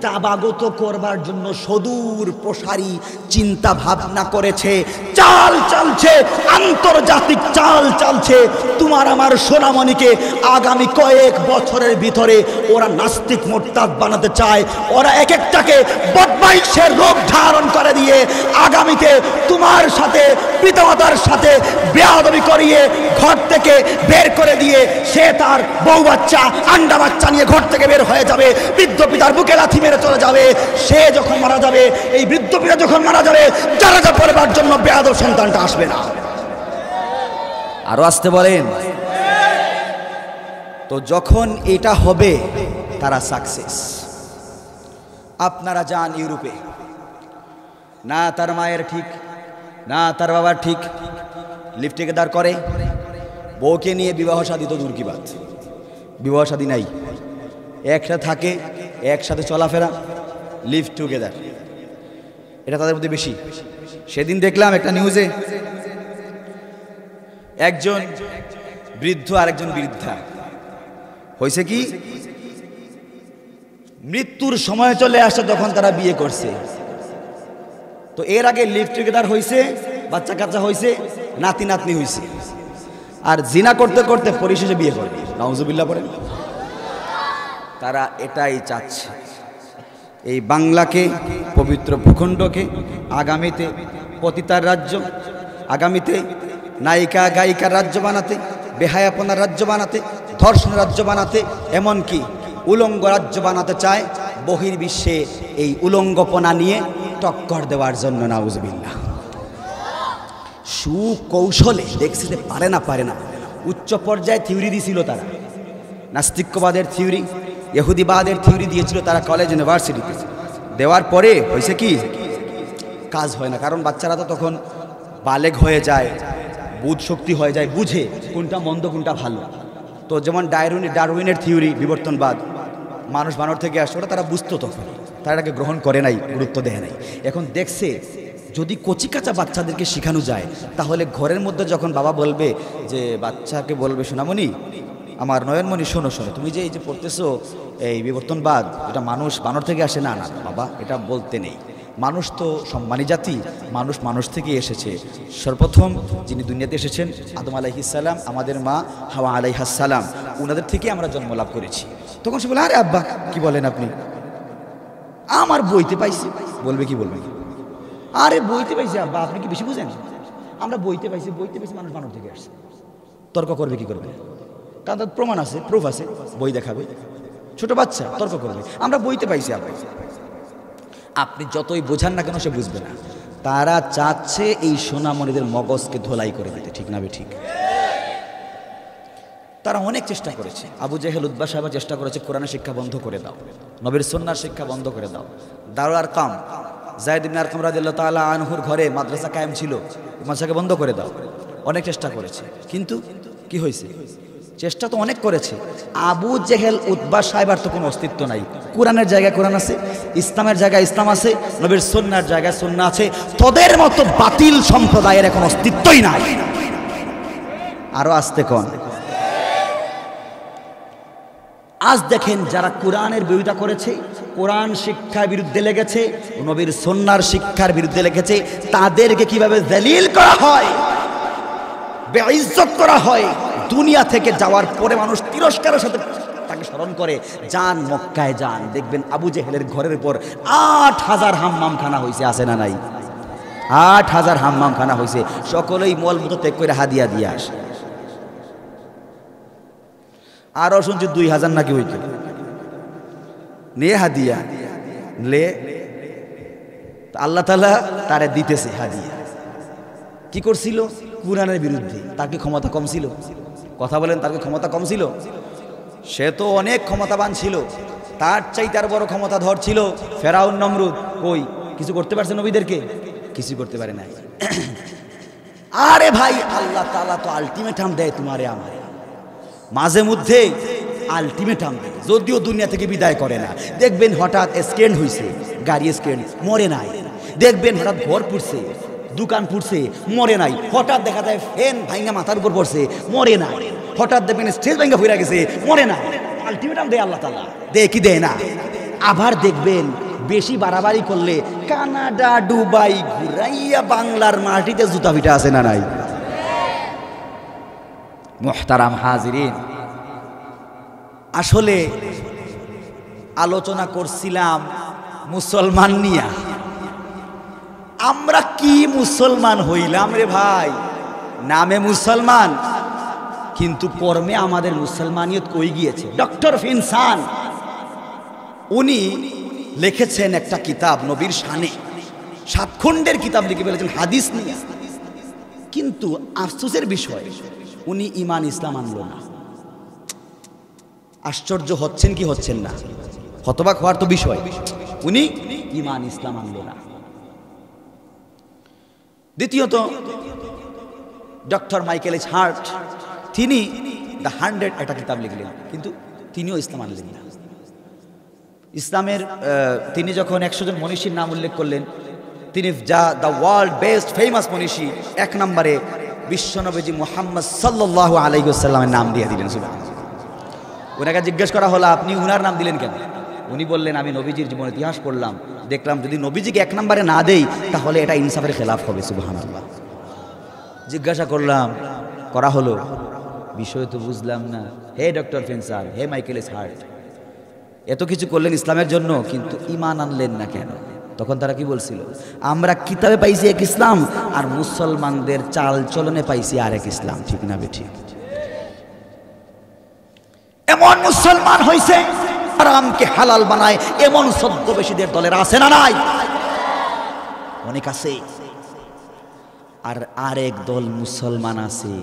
দাবাগত করবার জন্য সুদূর প্রসারী চিন্তা ভাবনা করেছে, চাল চালছে, আন্তর্জাতিক চাল চালছে। তোমার আমার সোনামণিকে আগামী কয়েক বছরের ভিতরে ওরা নাস্তিক মোরতাদ বানাতে চায়। ওরা এক একটাকে বদমাইশের রূপ ধারণ করে দিয়ে আগামীতে তোমার সাথে পিতামাতার সাথে বেয়াদবি করিয়ে ঘর থেকে বের করে দিয়ে সে তার বউ বাচ্চা আন্ডা বাচ্চা নিয়ে ঘর থেকে বের হয়ে যাবে, বৃদ্ধ পিতার বুকে লাথি মেরে চলে যাবে। সে যখন মারা যাবে, এই বৃদ্ধ পিতা যখন মারা যাবে, জানাজা পড়বার জন্য বেয়াদব সন্তানটা আসবে না। আরো আসতে বলেন। তো যখন এটা হবে তারা সাকসেস। আপনারা যান ইউরোপে, না তার মায়ের ঠিক না তার বাবার ঠিক, লিফটে দাঁড় করে, বউকে নিয়ে বিবাহ শাদী তো দূর কি বাত, বিবাহ শাদী নাই, একসাথে থাকে, একসাথে চলাফেরা, লিভ টুগেদার, এটা তাদের মধ্যে বেশি। সেদিন দেখলাম একটা নিউজে একজন বৃদ্ধ আর একজন বৃদ্ধা হয়েছে কি মৃত্যুর সময় চলে আসছে তখন তারা বিয়ে করছে। তো এর আগে লিভ টুগেদার হয়েছে, বাচ্চা কাচ্চা হয়েছে, নাতি নাতনি হয়েছে, আর জিনা করতে করতে পরিশেষে বিয়ে করে। নাউজুবিল্লাহ পড়েন। তারা এটাই চাচ্ছে, এই বাংলাকে, পবিত্র ভূখণ্ডকে আগামীতে পতিতার রাজ্য, আগামীতে নায়িকা গায়িকার রাজ্য বানাতে, বেহায়াপনার রাজ্য বানাতে, ধর্ষণ রাজ্য বানাতে, এমনকি উলঙ্গ রাজ্য বানাতে চায়। বহির্বিশ্বে এই উলঙ্গপনা নিয়ে টক্কর দেওয়ার জন্য। নাউজুবিল্লাহ। সুকৌশলে দেখছি যে পারে না। উচ্চ পর্যায়ে থিওরি দিয়েছিল তারা, নাস্তিক্যবাদের থিওরি, ইহুদিবাদের থিওরি দিয়েছিল তারা কলেজ ইউনিভার্সিটিতে। দেওয়ার পরে হয়েছে কি, কাজ হয় না। কারণ বাচ্চারা তো তখন বালেগ হয়ে যায়, বুধ শক্তি হয়ে যায়, বুঝে কোনটা মন্দ কোনটা ভালো। তো যেমন ডারউইনের থিওরি, বিবর্তনবাদ, মানুষ বানর থেকে আসে, ওটা তারা বুঝতো তখন, তারা এটাকে গ্রহণ করে নাই, গুরুত্ব দেয় নাই। এখন দেখছে যদি কচিকাচা বাচ্চাদেরকে শেখানো যায়, তাহলে ঘরের মধ্যে যখন বাবা বলবে যে বাচ্চাকে বলবে, সোনামণি আমার নয়নমণি শোনো, তুমি যে এই যে পড়তেছো এই বিবর্তনবাদ, এটা মানুষ বানর থেকে আসে, না বাবা এটা বলতে নেই। মানুষ তো সম্মানী জাতি, মানুষ থেকে এসেছে। সর্বপ্রথম যিনি দুনিয়াতে এসেছেন আদম আলাইহিস সালাম, আমাদের মা হাওয়া আলাইহাস সালাম, ওনাদের থেকে আমরা জন্ম লাভ করেছি। তখন সে বলে, আরে আব্বা কি বলেন আপনি, আমার বইতে পাইছি। বলবে কি, আরে বইতে পাইছি আব্বা, আপনি কি বেশি বুঝেন, আমরা বইতে পাইছি মানুষ বানর থেকে আসছে। তর্ক করবে কি করবে, কারণ তার প্রমাণ আছে, প্রুফ আছে, বই দেখাবে। ছোট বাচ্চা তর্ক করবে, আমরা বইতে পাইছি আব্বা। আপনি যতই বোঝান না কেন সে বুঝবে না। তারা চাচ্ছে এই সোনামণিদের মগজকে ধোলাই করে দিতে, ঠিক না ঠিক? তারা অনেক চেষ্টা করেছে। আবু জেহেল, উতবা সাহেব চেষ্টা করেছে কোরআনের শিক্ষা বন্ধ করে দাও, নবীর সুন্নাহর শিক্ষা বন্ধ করে দাও। দারুল আরকাম, যায়েদ ইবনে আরকাম রাদিয়াল্লাহু তাআলা আনহুর ঘরে মাদ্রাসা কায়েম ছিল, মাদ্রাসাকে বন্ধ করে দাও। অনেক চেষ্টা করেছে, কিন্তু কি হয়েছে? চেষ্টা তো অনেক করেছে। আবু জেহেল, উতবা সাহেবার তো কোনো অস্তিত্ব নাই। কোরআনের জায়গায় কোরআন আছে, ইসলামের জায়গায় ইসলাম আছে, নবীর সুন্নাহর জায়গায় সুন্নাহ আছে। তোদের মতো বাতিল সম্প্রদায়ের এখন অস্তিত্বই নাই। আরো আসতে কোন। আজ দেখেন যারা কোরআনের বিরোধিতা করেছে, কোরআন শিক্ষার বিরুদ্ধে লেগেছে, নবীর সুন্নাহর শিক্ষার বিরুদ্ধে লেগেছে, তাদেরকে কিভাবে জলিল করা হয়, বেইজ্জত করা হয়। দুনিয়া থেকে যাওয়ার পরে মানুষ তিরস্কারের সাথে তাকে স্মরণ করে। যান মক্কায় যান, দেখবেন আবু জেহেলের ঘরের উপর ৮,০০০ হাম্মামখানা হয়েছে, আছে না নাই? ৮,০০০ হাম্মামখানা হয়েছে। সকলেই মলমূত্র ত্যাগ করে হাদিয়া দিয়ে আসে। আরো শুনছি ২,০০০ নাকি হইতো, নিয়ে হাদিয়া লে আল্লাহ তাআলা তারে দিতেছে হাদিয়া। কি করছিল? কুরআনের বিরুদ্ধে। তার কি ক্ষমতা কম ছিল? কথা বলেন, তার কি ক্ষমতা কম ছিল? সে তো অনেক ক্ষমতাবান ছিল, তার চাইতে আর বড় ক্ষমতাধর ছিল ফেরাউন, নমরুদ। কই কিছু করতে পারছে নবীদেরকে? কিছু করতে পারে নাই। আরে ভাই, আল্লাহ তাআলা তো আলটিমেটাম দেয় তোমারে আমারে, মাঝে মধ্যে আলটিমেটাম দেয়, যদিও দুনিয়া থেকে বিদায় করে না। দেখবেন হঠাৎ স্ক্যান্ড হয়েছে, গাড়ি স্ক্যান্ড, মরে নাই। দেখবেন হঠাৎ ঘর পুড়ছে, দোকান পুড়ছে, মরে নাই। হঠাৎ দেখা যায় ফ্যান ভাঙা মাথার উপর পড়ছে, মরে না। হঠাৎ দেখবেন স্টেজ ভাঙা ফিরে গেছে, মরে না। আলটিমেটাম দেয় আল্লাহ তাআলা, দেয় কি দেয় না? আবার দেখবেন বেশি বাড়াবাড়ি করলে কানাডা, দুবাই ঘুরাইয়া বাংলার মাটিতে জুতা পিটা আছে না নাই? মুহতারাম হাজিরিন, আসলে আলোচনা করছিলাম মুসলমান নিয়া। আমরা কি মুসলমান হইলাম রে ভাই? নামে মুসলমান, কিন্তু কর্মে আমাদের মুসলমানিয়ত কই গিয়েছে? ডক্টর ফিনসান উনি লিখেছেন একটা কিতাব নবীর শানে, 7 খণ্ডের কিতাব লিখে ফেলেছেন হাদিস নিয়ে। কিন্তু আফসোসের বিষয় উনি ঈমান ইসলাম আনলো না। আশ্চর্য হচ্ছেন কি হচ্ছেন না? হতবাক হওয়ার তো বিষয়, উনি ঈমান ইসলাম আনলো না। দ্বিতীয়ত ডক্টর মাইকেল এইচ হার্ট, তিনি দ্য 100 একটা কিতাব লিখলেন, কিন্তু তিনিও ইসলাম আনলেন না। ইসলামের তিনি যখন 100 জন মনীষীর নাম উল্লেখ করলেন, তিনি যা দ্য ওয়ার্ল্ড বেস্ট ফেমাস মনীষী 1 নম্বরে বিশ্বনবীজি মুহাম্মদ সাল্লাল্লাহু আলাইহি ওয়াসাল্লামের নাম দিয়ে দিলেন। সুবহানাল্লাহ। ওনাকে জিজ্ঞেস করা হলো, আপনি উনার নাম দিলেন কেন? উনি বললেন, আমি নবীজির জীবন ইতিহাস পড়লাম, দেখলাম যদি নবীজিকে 1 নম্বরে না দেই তাহলে এটা ইনসাফের খেলাফ হবে। সুবহানাল্লাহ। জিজ্ঞাসা করা হলো, বিষয় তো বুঝলাম না। হে ডক্টর ফিনসান, হে মাইকেল এইচ হার্ট, এত কিছু করলেন ইসলামের জন্য, কিন্তু ঈমান আনলেন না কেন? তখন তারা কি বলছিল? আমরা কিতাবে পাইছি এক ইসলাম, আর মুসলমানদের চাল চলনে পাইছি আরেক ইসলাম। ঠিক না বেঠিক? এমন মুসলমান হইছে হারামকে হালাল বানায়, এমন ছদ্মবেশীদের দলের আছে না নাই? অনেক আছে। আর আরেক দল মুসলমান আছে,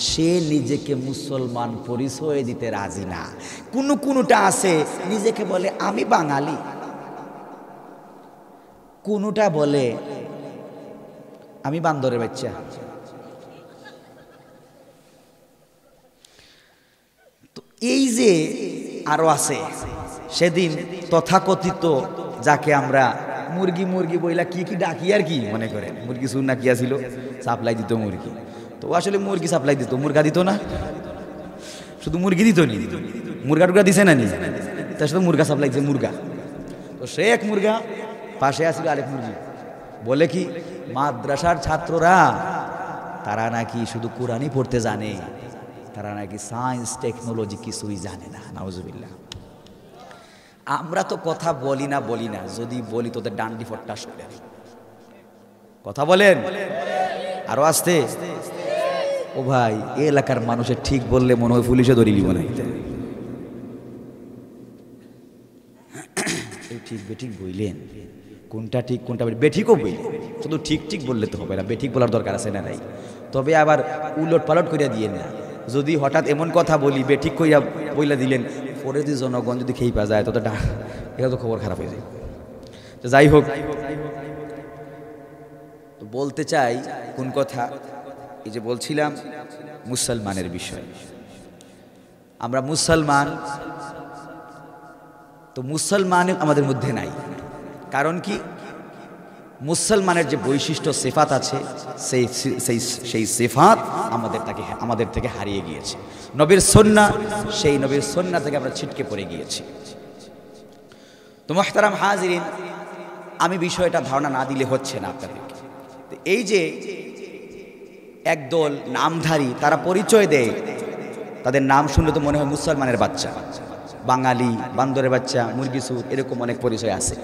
সে নিজেকে মুসলমান পরিচয় দিতে রাজি না। কোনটা আছে নিজেকে বলে আমি বাঙালি, কোনটা বলে আমি বান্দরের বাচ্চা। তো এই যে আরো আছে, সেদিন তথাকথিত যাকে আমরা মুরগি বইলা কি ডাকি আর কি মনে করেন, মুরগি সুর না কি ছিল, সাপ্লাই দিত মুরগি। তো আসলে মুরগি সাপ্লাই দিত, মুরগা দিত না, শুধু মুরগি দিত নি, মুরগা টুরগা দিছে না নি, তার শুধু মুরগা সাপ্লাই দিছে, মুরগা। তো সে এক মুরগা, পাশে আসছিল আরেক মুরগি, বলে কি মাদ্রাসার ছাত্ররা তারা নাকি শুধু কোরআনই পড়তে জানে, তারা নাকি সায়েন্স টেকনোলজি কিছুই জানে না। নাউজুবিল্লাহ। আমরা তো কথা বলি না, যদি বলি তোদের ডান্ডি ফট্টা শুনে। কথা বলেন আরো আসতে। ও ভাই, এই এলাকার মানুষের ঠিক বললে মনে হয় পুলিশে ধরে নিব না। ঠিক বেঠিক বইলেন, কোনটা ঠিক কোনটা বেঠিকও বইলেন, শুধু ঠিক বললে তো হবে না, বেঠিক বলার দরকার আছে না নাই? তবে আবার উলট পালট করিয়া দিয়ে না। যদি হঠাৎ এমন কথা বলি বেঠিক কইয়া বইলা দিলেন, পরে যদি জনগণ যদি খেয়ে পাওয়া যায় ততটা, এটা তো খবর খারাপ হয়ে যায়। তো যাই হোক, তো বলতে চাই কোন কথা, এই যে বলছিলাম মুসলমানের বিষয়। আমরা মুসলমান, তো মুসলমান আমাদের মধ্যে নাই। কারণ কি? মুসলমানের যে বৈশিষ্ট্য সিফাত আছে, সেই সিফাত আমাদের থেকে হারিয়ে গিয়েছে। নবীর সুন্নাহ, সেই নবীর সুন্নাহ থেকে আমরা ছিটকে পড়ে গিয়েছি। তো মুহতারাম হাজিরিন, আমি বিষয়টা ধারণা না দিলে হচ্ছে না আপনাদেরকে। এই যে একদল নামধারী, তারা পরিচয় দেয়, তাদের নাম শুনলে তো মনে হয় মুসলমানের বাচ্চা, বাঙালি, বান্দরের বাচ্চা, মুরগি সুর, এরকম অনেক পরিচয় আছে।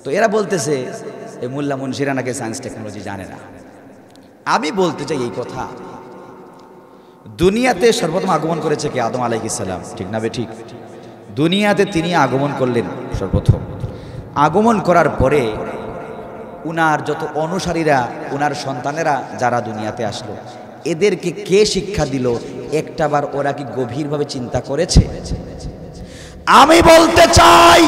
তো এরা বলতেছে এই মোল্লা মুন্সিরা নাকি সায়েন্স টেকনোলজি জানে না। আমি বলতে চাই এই কথা, দুনিয়াতে সর্বপ্রথম আগমন করেছে কে? আদম আলাইহিস সালাম। ঠিক না বেঠিক? দুনিয়াতে তিনি আগমন করলেন সর্বপ্রথম। আগমন করার পরে উনার যত অনুসারীরা, উনার সন্তানেরা যারা দুনিয়াতে আসলো, এদেরকে কে শিক্ষা দিল? একটাবার ওরা কি গভীরভাবে চিন্তা করেছে? আমি বলতে চাই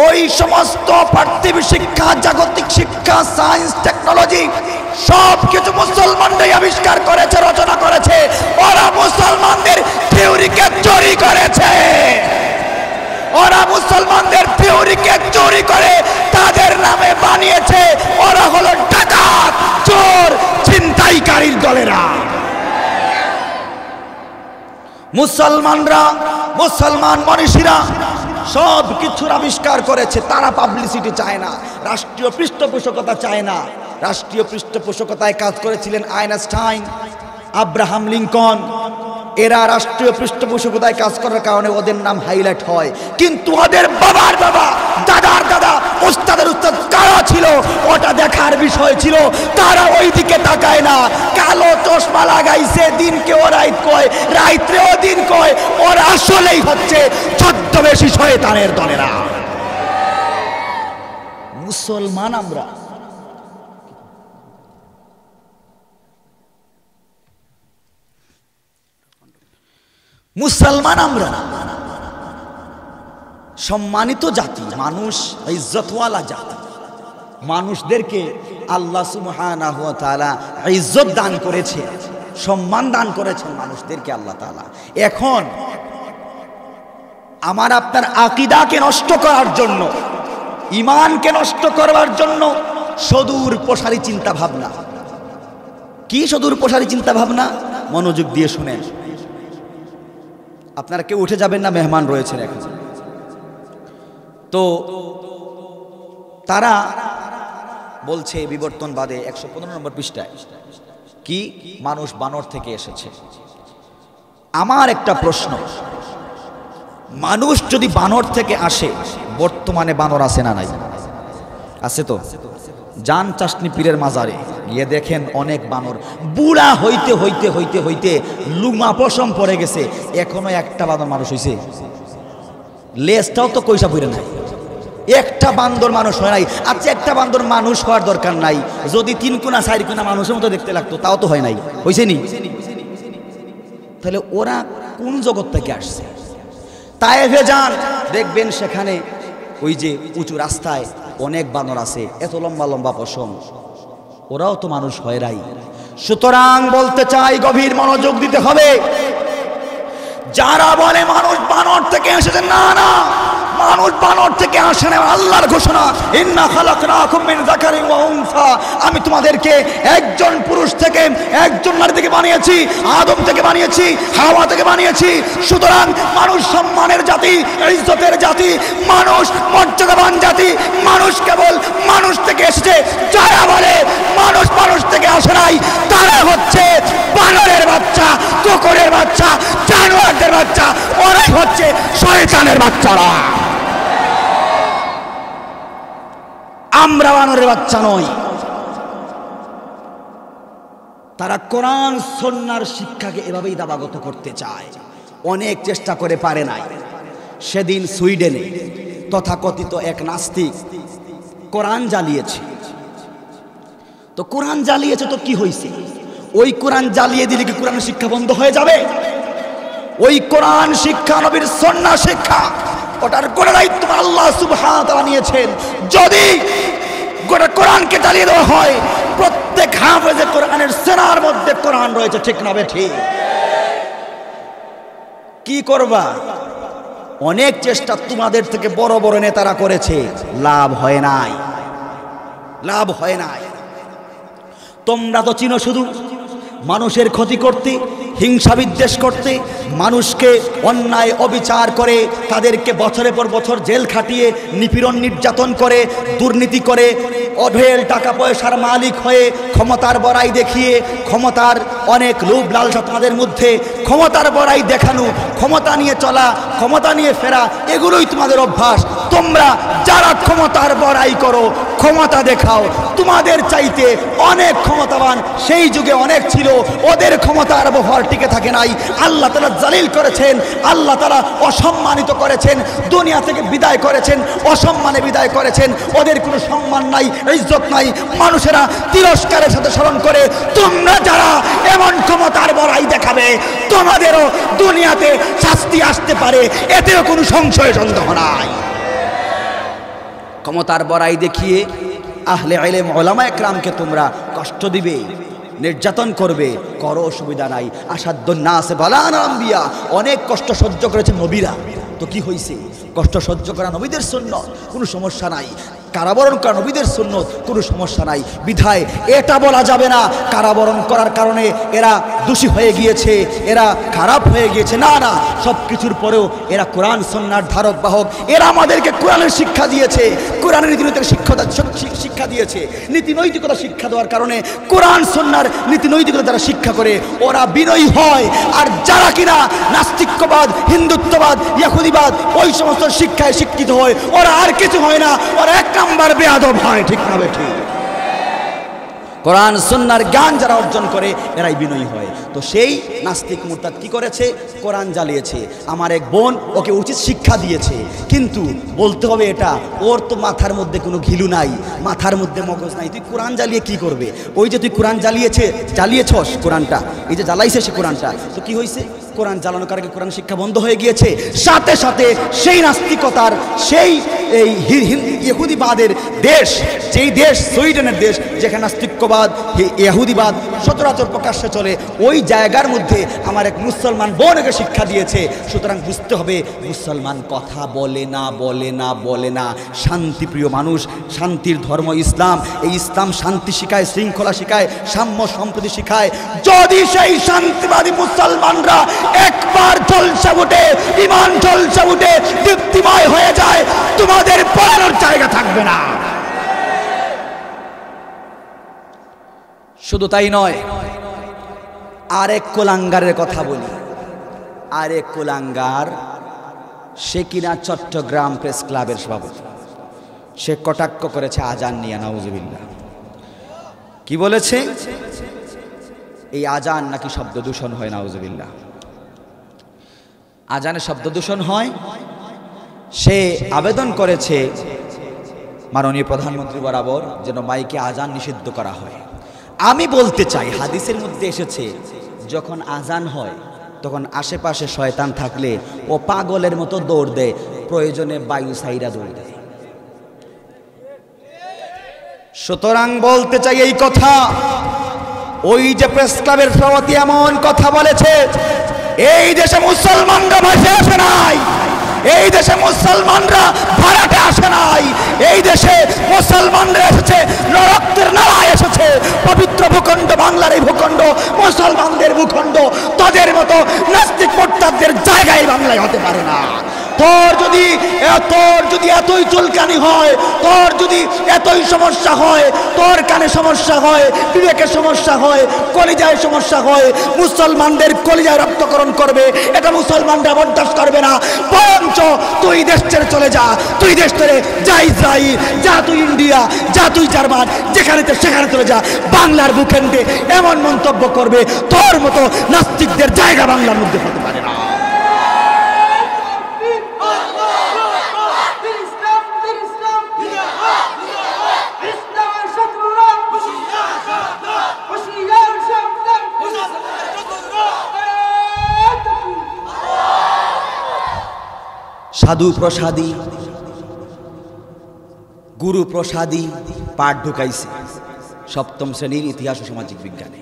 ওই সমস্ত পার্থিব শিক্ষা, জাগতিক শিক্ষা, সায়েন্স টেকনোলজি সব কিছু মুসলমানরাই আবিষ্কার করেছে, রচনা করেছে। ওরা মুসলমানদের থিওরিকে চুরি করেছে, ওরা মুসলমান মুসলমানদের থিওরিকে চুরি করে তাদের নামে বানিয়েছে। ওরা হলো ডাকাত, চোর, ছিনতাইকারীর দলেরা। মুসলমানরা, মুসলমান মনীষীরা সব কিছুর আবিষ্কার করেছে, তারা পাবলিসিটি চায় না, রাষ্ট্রীয় পৃষ্ঠপোষকতা চায় না। রাষ্ট্রীয় পৃষ্ঠপোষকতায় কাজ করেছিলেন আইনস্টাইন, আব্রাহাম লিঙ্কন। এরা রাষ্ট্রীয় পৃষ্ঠপোষকতায় কাজ করার কারণে ওদের নাম হাইলাইট হয়, কিন্তু ওদের বাবার বাবা, দাদার দাদা, উস্তাদের উস্তাদ কারা ছিল ওটা দেখার বিষয় ছিল। তারা ওই দিকে তাকায় না। কালো চশমা লাগাইছে, দিনকে ও রাইত কয়, রাইত্রেও দিন কয়। ওরা আসলেই হচ্ছে ছদ্মবেশী শয়তানের দলেরা। মুসলমান আমরা, মুসলমান আমরা সম্মানিত জাতি, মানুষ ইজ্জতওয়ালা জাতি। মানুষদেরকে আল্লাহ সুবহানাহু ওয়া তাআলা ইজ্জত দান করেছে, সম্মান দান করেছেন মানুষদেরকে আল্লাহ তাআলা। এখন আমার আপনার আকীদাকে নষ্ট করার জন্য, ঈমানকে নষ্ট করবার জন্য সুদূর প্রসারী চিন্তা ভাবনা। কি সুদূর প্রসারী চিন্তা ভাবনা? মনোযোগ দিয়ে শুনেন। আপনারা কেউ উঠে যাবেন না, মেহমান রয়েছেন এখন। তো তারা বলছে বিবর্তনবাদে 115 নম্বর পৃষ্ঠায় কি মানুষ বানর থেকে এসেছে। আমার একটা প্রশ্ন, মানুষ যদি বানর থেকে আসে, বর্তমানে বানর আছে না নাই? আছে তো। জান চাষনি পীরের মাজারে গিয়ে দেখেন অনেক বানর, বুড়া হইতে হইতে হইতে হইতে লুমা পশম পড়ে গেছে, এখনো একটা বানর মানুষ হইছে? লেজটাও তো কইসা পড়ে নাই, একটা বান্দর মানুষ হয় নাই। আচ্ছা, একটা বান্দর মানুষ হওয়ার দরকার নাই, যদি 3 কোনা 4 কোনা মানুষের মতো দেখতে লাগতো, তাও তো হয় নাই, হইছে নি? তাহলে ওরা কোন জগৎ থেকে আসছে? তায়েফে যান, দেখবেন সেখানে ওই যে উঁচু রাস্তায় অনেক বানর আছে, এত লম্বা লম্বা পশম, ওরাও তো মানুষ হয় নাই। সুতরাং বলতে চাই, গভীর মনোযোগ দিতে হবে। যারা বলে মানুষ বানর থেকে এসেছে, না না, মানুষ বানর থেকে আসে না। আল্লাহর ঘোষণা, ইন্না খালাকনাকুম মিন যাকারিন ওয়া উনসা, আমি তোমাদেরকে একজন পুরুষ থেকে একজন নারী থেকে বানিয়েছি, আদম থেকে বানিয়েছি, হাওয়া থেকে বানিয়েছি। সুতরাং মানুষ সম্মানের জাতি, ইজ্জতের জাতি, মানুষ মর্যাদাবান জাতি। মানুষ কেবল মানুষ থেকে এসেছে। যারা বলে মানুষ মানুষ থেকে আসে নাই, তারা হচ্ছে বানরের বাচ্চা, কুকুরের বাচ্চা, জানোয়ারদের বাচ্চা, ওরাই হচ্ছে শয়তানের বাচ্চারা। আমরা বানরের বাচ্চা নই। তারা কোরআন সুন্নাহর শিক্ষাকে এভাবেই দাবাগত করতে চায়, অনেক চেষ্টা করে পারে নাই। সেদিন সুইডেনে তথাকথিত এক নাস্তিক কোরআন জ্বালিয়েছে। তো কোরআন জ্বালিয়েছে তো কি হয়েছে? ওই কোরআন জ্বালিয়ে দিলে কি কোরআনের শিক্ষা বন্ধ হয়ে যাবে? ওই কোরআন শিক্ষা নবীর সুন্নাহ শিক্ষা, ওটার গোটা দায়িত্ব আল্লাহ সুবহানাহু ওয়া তাআলা নিয়েছেন। যদি গোটা কোরআনকে জ্বালিয়ে দেওয়া হয়, প্রত্যেক হাফেজে কোরআনের সেনার মধ্যে কোরআন রয়েছে, ঠিক না ঠিক? কি করবা? অনেক চেষ্টা তোমাদের থেকে বড় বড় নেতারা করেছে, লাভ হয় নাই, লাভ হয় নাই। তোমরা তো চিনো শুধু মানুষের ক্ষতি করতে, হিংসা বিদ্বেষ করতে, মানুষকে অন্যায় অবিচার করে তাদেরকে বছরের পর বছর জেল খাটিয়ে নিপীড়ন নির্যাতন করে, দুর্নীতি করে, অঢেল টাকা পয়সার মালিক হয়ে ক্ষমতার বড়াই দেখিয়ে, ক্ষমতার অনেক লোভ লালসা তাদের মধ্যে, ক্ষমতার বড়াই দেখানো, ক্ষমতা নিয়ে চলা, ক্ষমতা নিয়ে ফেরা, এগুলোই তোমাদের অভ্যাস। তোমরা যারা ক্ষমতার বড়াই করো, ক্ষমতা দেখাও, তোমাদের চাইতে অনেক ক্ষমতাবান সেই যুগে অনেক ছিল, ওদের ক্ষমতার ব্যবহার টিকে থাকে নাই। আল্লাহ তাআলা জালিল করেছেন, আল্লাহ তাআলা অসম্মানিত করেছেন, দুনিয়া থেকে বিদায় করেছেন, অসম্মানে বিদায় করেছেন। ওদের কোনো সম্মান নাই, ইজ্জত নাই, মানুষেরা তিরস্কারের সাথে স্মরণ করে। তোমরা যারা এমন ক্ষমতার বড়াই দেখাবে, তোমাদেরও দুনিয়াতে শাস্তি আসতে পারে, এতেও কোনো সংশয় সন্দেহ নাই। ক্ষমতার বড়াই দেখিয়ে আহলে ইলম উলামা একরামকে তোমরা কষ্ট দিবে, নির্যাতন করবে, করো, অসুবিধা নাই। আসাদ্দুন নাস বালান আম্বিয়া, অনেক কষ্ট সহ্য করেছে নবীরা, তো কি হয়েছে? কষ্ট সহ্য করা নবীদের সুন্নত, কোনো সমস্যা নাই। কারাবরণ করা নবীদের সুন্নত, কোনো সমস্যা নাই। বিধায় এটা বলা যাবে না কারাবরণ করার কারণে এরা দোষী হয়ে গিয়েছে, এরা খারাপ হয়ে গিয়েছে। না না, সব কিছুর পরেও এরা কোরআন সুন্নাহর ধারক বাহক। এরা আমাদেরকে কোরআনের শিক্ষা দিয়েছে, কোরআনের নীতিনৈতিক শিক্ষা দিয়েছে। নীতি নৈতিকতা শিক্ষা দেওয়ার কারণে কোরআন সুন্নাহর নীতি নৈতিকতা যারা শিক্ষা করে ওরা বিনয়ী হয়। আর যারা কিনা নাস্তিক্যবাদ, হিন্দুত্ববাদ, ইহুদিবাদ ওই সমস্ত শিক্ষায় শিক্ষিত হয়, ওরা আর কিছু হয় না, ওরা এক নাম্বার বেয়াদব হয়। ঠিক না বেঠিক? কোরআন সুন্নাহর জ্ঞান যারা অর্জন করে এরাই বিনয়ী হয়। তো সেই নাস্তিক মুরতাদ কি করেছে? কোরআন জ্বালিয়েছে। আমার এক বোন ওকে উচিত শিক্ষা দিয়েছে, কিন্তু বলতে হবে এটা, ওর তো মাথার মধ্যে কোনো ঘিলু নাই, মাথার মধ্যে মগজ নাই, তুই কোরআন জ্বালিয়ে কি করবে? ওই যে তুই কোরআন জ্বালিয়েছস, কোরআনটা এই যে জ্বালাইছে সে কোরআনটা, তো কি হয়েছে? কোরআন জ্বালানোর কারণে কোরআন শিক্ষা বন্ধ হয়ে গিয়েছে। সাথে সাথে সেই নাস্তিকতার, সেই ইহুদিবাদের দেশ, যেই দেশ সুইডেনের দেশ, যেখানে নাস্তিক্যবাদ, ইহুদিবাদ সচরাচর প্রকাশ্যে চলে, ওই জায়গার মধ্যে আমার এক মুসলমান বোনকে শিক্ষা দিয়েছে। সুতরাং বুঝতে হবে মুসলমান কথা বলে না, বলে না, বলে না। শান্তিপ্রিয় মানুষ, শান্তির ধর্ম ইসলাম। এই ইসলাম শান্তি শিখায়, শৃঙ্খলা শিখায়, সাম্য সম্প্রীতি শিখায়। যদি সেই শান্তিবাদী মুসলমানরা একবার জলসা উঠে, ইমান জলসা উঠে দীপ্তিময় হয়ে যায়, তোমাদের পড়ানোর জায়গা থাকবে না। শুধু তাই নয়, আরেক কুলাঙ্গারের কথা বলি। আরেক কুলাঙ্গার, সে কিনা চট্টগ্রাম প্রেস ক্লাবের সভাপতি। সে কটাক্ষ করেছে আজান নিয়ে, নাউজুবিল্লাহ। কি বলেছে? এই আজান নাকি শব্দ দূষণ হয়, নাউজুবিল্লাহ। আজানে শব্দ দূষণ হয়। সে আবেদন করেছে মাননীয় প্রধানমন্ত্রী বরাবর যেন মাইকে আজান নিষিদ্ধ করা হয়। আমি বলতে চাই, হাদিসের মধ্যে এসেছে যখন আজান হয় তখন আশেপাশে শয়তান থাকলে ও পাগলের মতো দৌড় দেয়, প্রয়োজনে বায়ু সাইরা দৌড় দেয়। সুতরাং বলতে চাই এই কথা, ওই যে প্রেস ক্লাবের সভাপতি এমন কথা বলেছে, এই দেশে মুসলমানরা ভাসে আসে নাই, এই দেশে মুসলমানরা ভাড়াটে আসে নাই, এই দেশে মুসলমানরা এসেছে, রক্তের নালায় এসেছে। পবিত্র ভূখণ্ড বাংলার এই ভূখণ্ড মুসলমানদের ভূখণ্ড। তাদের মতো নাস্তিক মুরতাদদের জায়গায় বাংলায় হতে পারে না। তোর যদি এতই চুলকানি হয়, তোর যদি এতই সমস্যা হয়, তোর কানে সমস্যা হয়, বিবেকের সমস্যা হয়, কলিজায় সমস্যা হয়, মুসলমানদের কলিজায় রক্তকরণ করবে, এটা মুসলমানরা বরদাস্ত করবে না। বরঞ্চ তুই দেশ ছেড়ে চলে যা, তুই দেশ ছেড়ে যা, ইসরায়েল যা, তুই ইন্ডিয়া যা, তুই জার্মান, যেখানে সেখানে চলে যা। বাংলার ভূখণ্ডে এমন মন্তব্য করবে, তোর মতো নাস্তিকদের জায়গা বাংলার মধ্যে হতে পারে না। সাধু প্রসাদী, গুরু প্রসাদী পাঠ ঢুকাইছে সপ্তম শ্রেণীর ইতিহাস ও সামাজিক বিজ্ঞানে।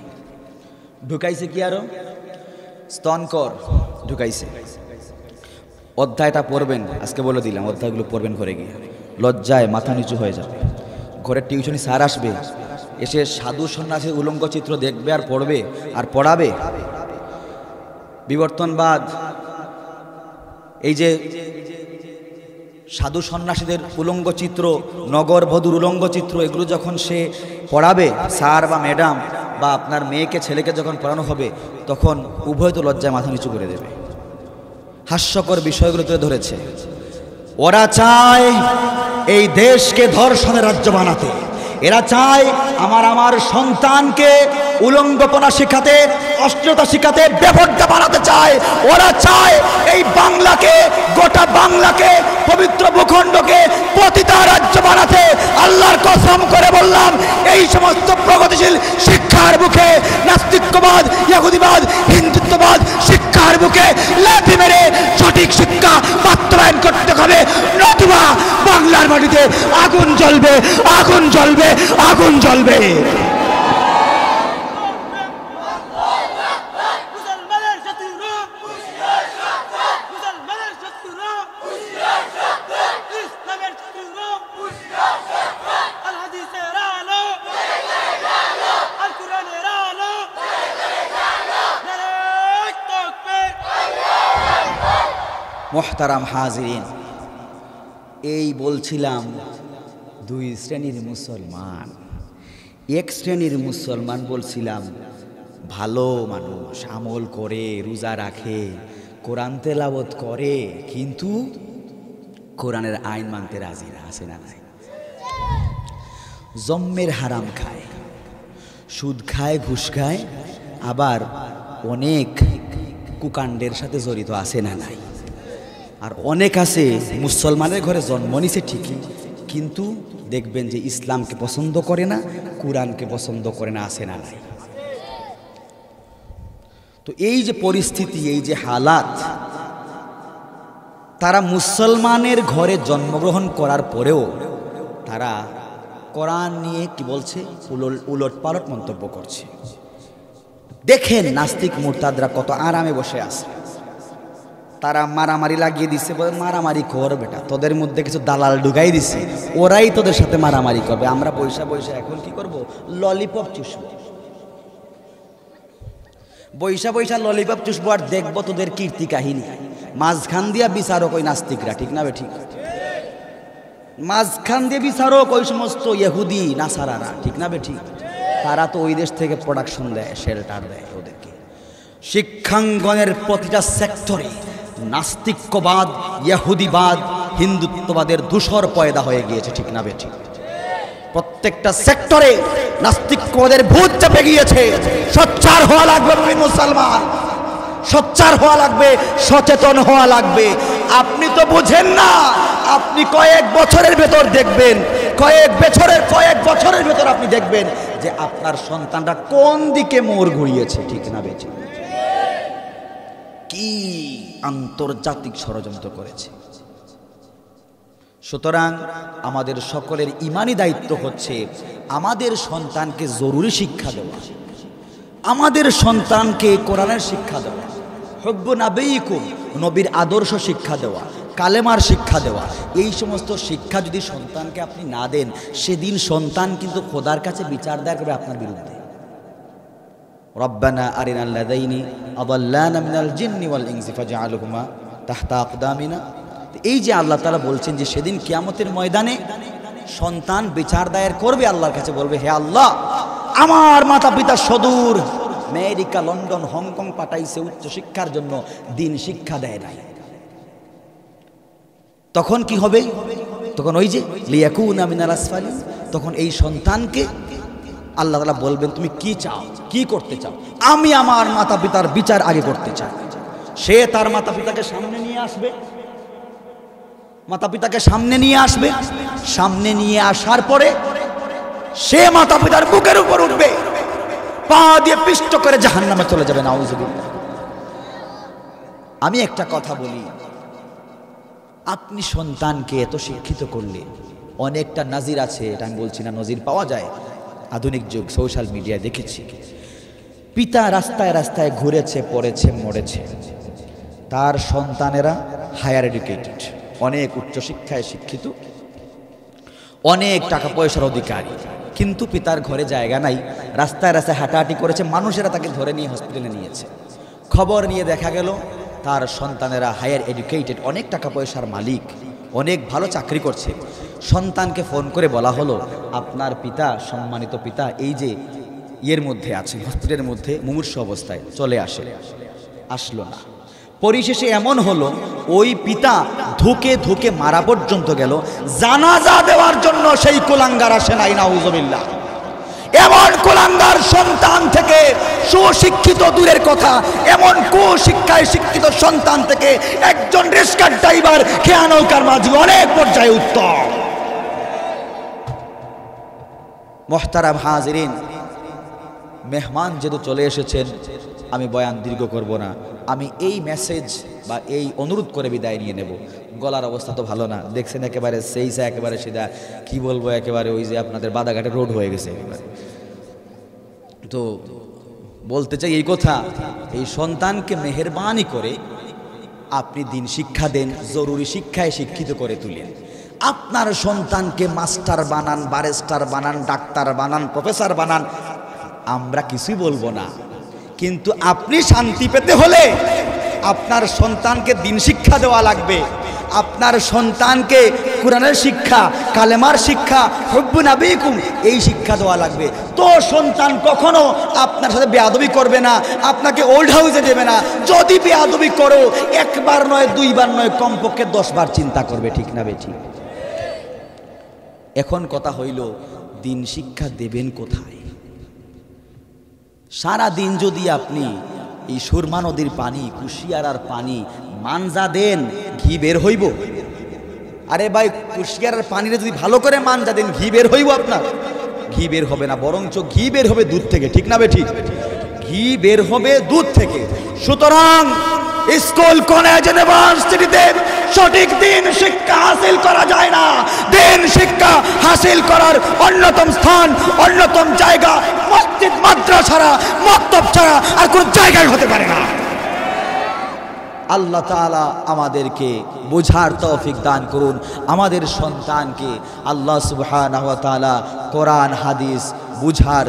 ঢুকাইছে কি আরো স্তনকর ঢুকাইছে। অধ্যায়টা পড়বেন, আজকে বলে দিলাম, অধ্যায়গুলো পড়বেন ঘরে গিয়ে, লজ্জায় মাথা নিচু হয়ে যাবে। ঘরের টিউশনি স্যার আসবে, এসে সাধু সন্ন্যাসীর উলঙ্গ চিত্র দেখবে আর পড়বে আর পড়াবে। বিবর্তনবাদ, এই যে সাধু সন্ন্যাসীদের উলঙ্গ চিত্র, নগর বধূর উলঙ্গ চিত্র, এগুলো যখন সে পড়াবে, স্যার বা ম্যাডাম বা আপনার মেয়েকে ছেলেকে যখন পড়ানো হবে, তখন উভয় তো লজ্জায় মাথা নিচু করে দেবে। হাস্যকর বিষয়গুলো তুলে ধরেছে। ওরা চায় এই দেশকে ধর্ষণের রাজ্য বানাতে। এরা চায় আমার সন্তানকে উলঙ্গপনা শিখাতে, অশ্লীলতা শিখাতে, বেপরদা বানাতে চায়। ওরা চায় এই বাংলাকে, গোটা বাংলাকে, পবিত্র ভূখণ্ডকে পতিতা রাজ্য বানাতে। আল্লাহর কসম করে বললাম, এই সমস্ত প্রগতিশীল শিক্ষার বুকে নাস্তিক্যবাদ, ইহুদিবাদ, হিন্দুত্ববাদ শিক্ষার বুকে লাথি মেরে সঠিক শিক্ষা বাস্তবায়ন করতে হবে, নতুবা বাংলার মাটিতে আগুন জ্বলবে, আগুন জ্বলবে, আগুন জ্বলবে। ইসলামের চতুর্থ আল হাদিসের আলো আল কুরআনের আলো নারায়ে তাকবীর। মুহতারাম হাজিরিন, এই বলছিলাম দুই শ্রেণীর মুসলমান। এক শ্রেণীর মুসলমান বলছিলাম ভালো মানুষ, আমল করে, রোজা রাখে, কোরআন তেলাওয়াত করে, কিন্তু কোরআনের আইন মানতে রাজি না, আছে না নাই? জম্মের হারাম খায়, সুদ খায়, ঘুষ খায়, আবার অনেক কুকাণ্ডের সাথে জড়িত, আছে না নাই? আর অনেক আছে মুসলমানের ঘরে জন্ম নিছে ঠিকই, কিন্তু দেখবেন যে ইসলামকে পছন্দ করে না, কোরআনকে পছন্দ করে না, আছে না নাই? তো এই যে পরিস্থিতি, এই যে হালাত, তারা মুসলমানের ঘরে জন্মগ্রহণ করার পরেও তারা কোরআন নিয়ে কি বলছে, উলট পালট মন্তব্য করছে। দেখেন নাস্তিক মুরতাদরা কত আরামে বসে আছে, তারা মারামারি লাগিয়ে দিছে, বলে মারামারি কর বেটা, তোদের মধ্যে কিছু দালাল ঢুকাই দিছে, ওরাই তোদের সাথে মারামারি করবে, আমরা পয়সা পয়সা এখন কি করব, ললিপপ চুষবো, বৈশা বৈশা ললিপপ চুষবো, আর দেখবো তোদের কীর্তি কাহিনী। মাঝখান দিয়া বিচারক ওই নাস্তিকরা, ঠিক না বে ঠিক? মাঝখান দিয়ে বিচারক ওই সমস্ত ইহুদি নাসারারা, ঠিক না বে ঠিক? তারা তো ওই দেশ থেকে প্রোডাকশন দেয়, শেল্টার দেয় ওদেরকে। শিক্ষাঙ্গনের প্রতিটা সেক্টরে নাস্তিক্যবাদ, ইহুদিবাদ, হিন্দুত্ববাদের ধূসর পয়দা হয়ে গিয়েছে, ঠিক না বে ঠিক? প্রত্যেকটা সেক্টরে নাস্তিক্যবাদের ভূত চেপে গিয়েছে। সোচ্চার হওয়া লাগবে মুসলমান, সোচ্চার হওয়া লাগবে, সচেতন হওয়া লাগবে। আপনি তো বুঝেন না, আপনি কয়েক বছরের ভেতর দেখবেন, কয়েক বছরের ভেতর আপনি দেখবেন যে আপনার সন্তানরা কোন দিকে মোড় ঘুরিয়েছে, ঠিক না বেঁচে? কি আন্তর্জাতিক ষড়যন্ত্র করেছে। সুতরাং আমাদের সকলের ইমানি দায়িত্ব হচ্ছে আমাদের সন্তানকে জরুরি শিক্ষা দেওয়া, আমাদের সন্তানকে কোরআনের শিক্ষা দেওয়া, হুব্বু নাবিয়িকুম, নবীর আদর্শ শিক্ষা দেওয়া, কালেমার শিক্ষা দেওয়া। এই সমস্ত শিক্ষা যদি সন্তানকে আপনি না দেন, সেদিন সন্তান কিন্তু খোদার কাছে বিচার দায়ের করবে আপনার বিরুদ্ধে। রব্বানা আরিনাল লাযাইনি আদাল্লানা মিনাল জিন্নি ওয়াল ইনসি ফাজআলহুমা তাহতা আকদামিনা। এই যে আল্লাহ তাআলা বলছেন যে সেদিন কিয়ামতের ময়দানে সন্তান বিচার দায়ের করবে, আল্লাহর কাছে বলবে, হে আল্লাহ, আমার মাতা পিতা সদূর আমেরিকা, লন্ডন, হংকং পাঠাইছে উচ্চ শিক্ষার জন্য, দিন শিক্ষা দেয় নাই। তখন কি হবে? তখন ওই যে লিয়াকুনা মিনাল আসফালিন, তখন এই সন্তানকে আল্লাহ তাআলা বলবেন, তুমি কি চাও, কি করতে চাও? আমি আমার মাতা পিতার বিচার আগে করতে চাই। সে তার মাতা পিতাকে সামনে নিয়ে আসবে, মাতা পিতাকে সামনে নিয়ে আসবে, সামনে নিয়ে আসার পরে সে মাতা পিতার বুকের উপর উঠবে, পা দিয়ে পিষ্ট করে জাহান্নামে চলে যাবে, নাউযুবিল্লাহ। আমি একটা কথা বলি, আপনি সন্তানকে এত শিক্ষিত করলে, অনেকটা নাজির আছে, এটা আমি বলছি না, নজির পাওয়া যায় আধুনিক যুগ, সোশ্যাল মিডিয়ায় দেখেছি। পিতা রাস্তায় রাস্তায় ঘুরেছে, পড়েছে, মরেছে, তার সন্তানেরা হায়ার এডুকেটেড, অনেক উচ্চশিক্ষায় শিক্ষিত, অনেক টাকা পয়সার অধিকারী, কিন্তু পিতার ঘরে জায়গা নাই, রাস্তায় রাস্তায় হাঁটাহাঁটি করেছে, মানুষেরা তাকে ধরে নিয়ে হসপিটালে নিয়েছে। খবর নিয়ে দেখা গেল তার সন্তানেরা হায়ার এডুকেটেড, অনেক টাকা পয়সার মালিক, অনেক ভালো চাকরি করছে। সন্তানকে ফোন করে বলা হলো, আপনার পিতা, সম্মানিত পিতা, এই যে ইয়ের মধ্যে আছে, হসপিটালের মধ্যে মুমূর্ষু অবস্থায়, চলে আসে। আসলো না। পরিশেষে এমন হলো, ওই পিতা ধুকে ধুকে মারা পর্যন্ত গেল, জানাজা দেওয়ার জন্য সেই কুলাঙ্গার আসে নাই, নাউযুবিল্লাহ। এমন কুলাঙ্গার সন্তান থেকে, সুশিক্ষিত দূরের কথা, এমন কুশিক্ষায় শিক্ষিত সন্তান থেকে একজন রিক্সার ড্রাইভার, খেয়া নৌকার মাঝি, অনেক পর্যায়ে উত্তম। মুহতারাম হাজিরিন, মেহমান যেহেতু চলে এসেছেন, আমি বয়ান দীর্ঘ করব না। আমি এই মেসেজ বা এই অনুরোধ করে বিদায় নিয়ে নেব। গলার অবস্থা তো ভালো না, দেখছেন একেবারে সেইসা, একেবারে সিধা, কি বলবো, একেবারে ওই যে আপনাদের বাদাঘাটের রোড হয়ে গেছে একেবারে। তো বলতে চাই এই কথা, এই সন্তানকে মেহেরবানি করে আপনি দিন শিক্ষা দেন, জরুরি শিক্ষায় শিক্ষিত করে তুলেন। আপনার সন্তানকে মাস্টার বানান, ব্যারিস্টার বানান, ডাক্তার বানান, প্রফেসর বানান, আমরা কিছুই বলবো না। কিন্তু আপনি শান্তি পেতে হলে আপনার সন্তানকে দিন শিক্ষা দেওয়া লাগবে। আপনার সন্তানকে কোরআনের শিক্ষা, কালেমার শিক্ষা, হুব্বু নাবিকুম এই শিক্ষা দেওয়া লাগবে। তো সন্তান কখনো আপনার সাথে বেয়াদবি করবে না, আপনাকে ওল্ড হাউসে দেবে না। যদি বেয়াদবি করো, একবার নয়, দুইবার নয়, কমপক্ষে 10 বার চিন্তা করবে। ঠিক না বেঠিক? এখন কথা হইল, দিন শিক্ষা দেবেন কোথায়? সারা দিন যদি আপনি এই সুরমা নদীর পানি, কুশিয়ারার পানি মানজা দেন, ঘি বের হইব? আরে ভাই, কুশিয়ারার পানিরে যদি ভালো করে মানজা দেন, ঘি বের হইব? আপনার ঘি বের হবে না, বরঞ্চ ঘি বের হবে দুধ থেকে। ঠিক না বেঠিক? ঘি বের হবে দুধ থেকে। সুতরাং স্কুল, কলেজ, ইউনিভার্সিটিতে সঠিক দিন শিক্ষা হাসিল করা যায় না। দিন শিক্ষা হাসিল করার অন্যতম স্থান, অন্যতম জায়গা মসজিদ, মাদ্রাসা ছাড়া, মক্তব ছাড়া আর কোন জায়গায় হতে পারে না। আল্লাহ তাআলা আমাদেরকে বোঝার তৌফিক দান করুন। আমাদের সন্তানকে আল্লাহ সুবহানাহু ওয়া তাআলা কোরআন হাদিস বুঝার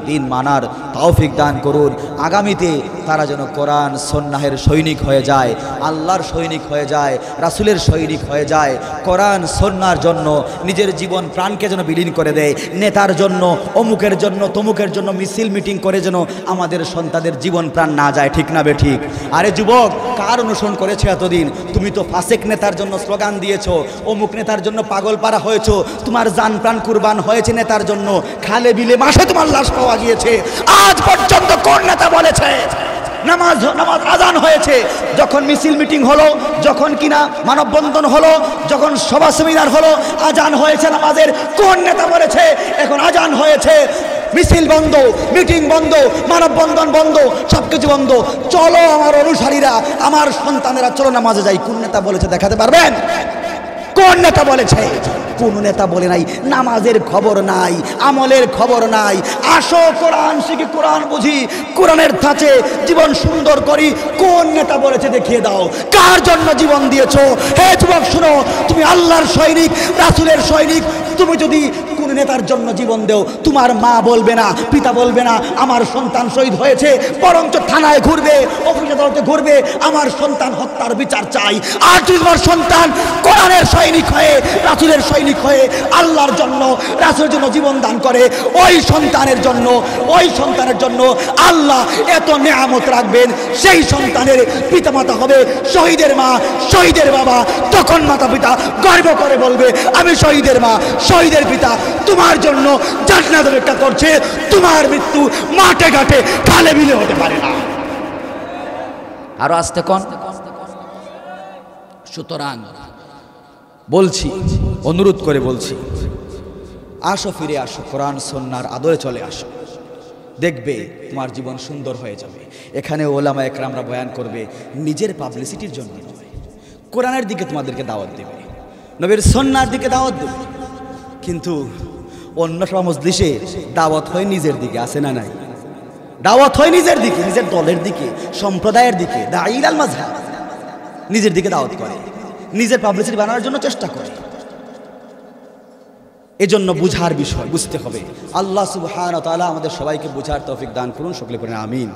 দিন মানার তৌফিক দান করুন। আগামীতে তারা যেন কোরআন সুন্নাহের সৈনিক হয়ে যায়, আল্লাহর সৈনিক হয়ে যায়, রাসূলের সৈনিক হয়ে যায়। কোরআন সুন্নাহর জন্য নিজের জীবন প্রাণকে যেন বিলীন করে দেয়। নেতার জন্য, অমুকের জন্য, তমুকের জন্য মিছিল মিটিং করে যেন আমাদের সন্তানদের জীবন প্রাণ না যায়। ঠিক না বেঠিক? আরে যুবক, কার অনুসরণ করেছে এতদিন? তুমি তো ফাসেক নেতার জন্য স্লোগান দিয়েছো, অমুক নেতার জন্য পাগল পাড়া হয়েছো, তোমার জান প্রাণ কুরবান হয়েছে নেতার জন্য, খালে বিলে মাসে তোমার লাশ পাওয়া গিয়েছে। আজ পর্যন্ত কোন নেতা বলেছে নামাজ আজান হয়েছে? যখন মিছিল মিটিং হলো, যখন কিনা মানববন্ধন হলো, যখন সভা সেমিনার হলো, আজান হয়েছে নামাজের? কোন নেতা বলেছে এখন আজান হয়েছে, মিছিল বন্ধ, মিটিং বন্ধ, মানববন্ধন বন্ধ, সবকিছু বন্ধ, চলো আমার অনুসারীরা, আমার সন্তানেরা চলো নামাজে যাই? কোন নেতা বলেছে? দেখাতে পারবেন? কোন নেতা বলেছে? কোন নেতা বলে নাই। নামাজের খবর নাই, আমলের খবর নাই। আসো কোরআন শিখি, কোরআন বুঝি, কোরআনের ধাঁচে জীবন সুন্দর করি। কোন নেতা বলেছে? দেখিয়ে দাও। কার জন্য জীবন দিয়েছো? হে যুবক শুনো, তুমি আল্লাহর সৈনিক, রাসূলের সৈনিক। তুমি যদি কোন নেতার জন্য জীবন দেও, তোমার মা বলবে না, পিতা বলবে না আমার সন্তান শহীদ হয়েছে, বরঞ্চ থানায় ঘুরবে, অফিস আদালতে ঘুরবে, আমার সন্তান হত্যার বিচার চাই। আর যদি তোমার সন্তান কোরআনের সৈনিক হয়ে, রাসূলের সৈনিক হয়ে আল্লাহর জন্য, রাসূলের জন্য জীবন দান করে, ওই সন্তানের জন্য আল্লাহ এত নেয়ামত রাখবেন। সেই সন্তানের পিতামাতা হবে শহীদের মা, শহীদের বাবা। তখন মাতা পিতা গর্ব করে বলবে, আমি শহীদের মা, শহীদের পিতা, তোমার জন্য জান্নাত অপেক্ষা করছে। তোমার মৃত্যু মাঠে ঘাটে, খালে বিলে হতে পারে না। আরো আসতে কোন? সুতরাং বলছি, অনুরোধ করে বলছি, আসো, ফিরে আসো, কোরআন সুন্নাহর আদরে চলে আসো। দেখবে তোমার জীবন সুন্দর হয়ে যাবে। এখানে ওলামা একরামরা বয়ান করবে, নিজের পাবলিসিটির জন্য নয়, কোরআনের দিকে তোমাদেরকে দাওয়াত দেবে, নবীর সুন্নাহর দিকে দাওয়াত দেবে। কিন্তু অন্য সব মজলিসে দাওয়াত হয় নিজের দিকে, আছে না নাই? দাওয়াত হয় নিজের দিকে, নিজের দলের দিকে, সম্প্রদায়ের দিকে। দাঈল আল মাযহাব নিজের দিকে দাওয়াত করে, নিজের পাবলিসিটি বানানোর জন্য চেষ্টা করে। এজন্য বুঝার বিষয়, বুঝতে হবে। আল্লাহ সুবহানাহু ওয়া তাআলা আমাদের সবাইকে বুঝার তৌফিক দান করুন। সকলে পড়েন আমিন।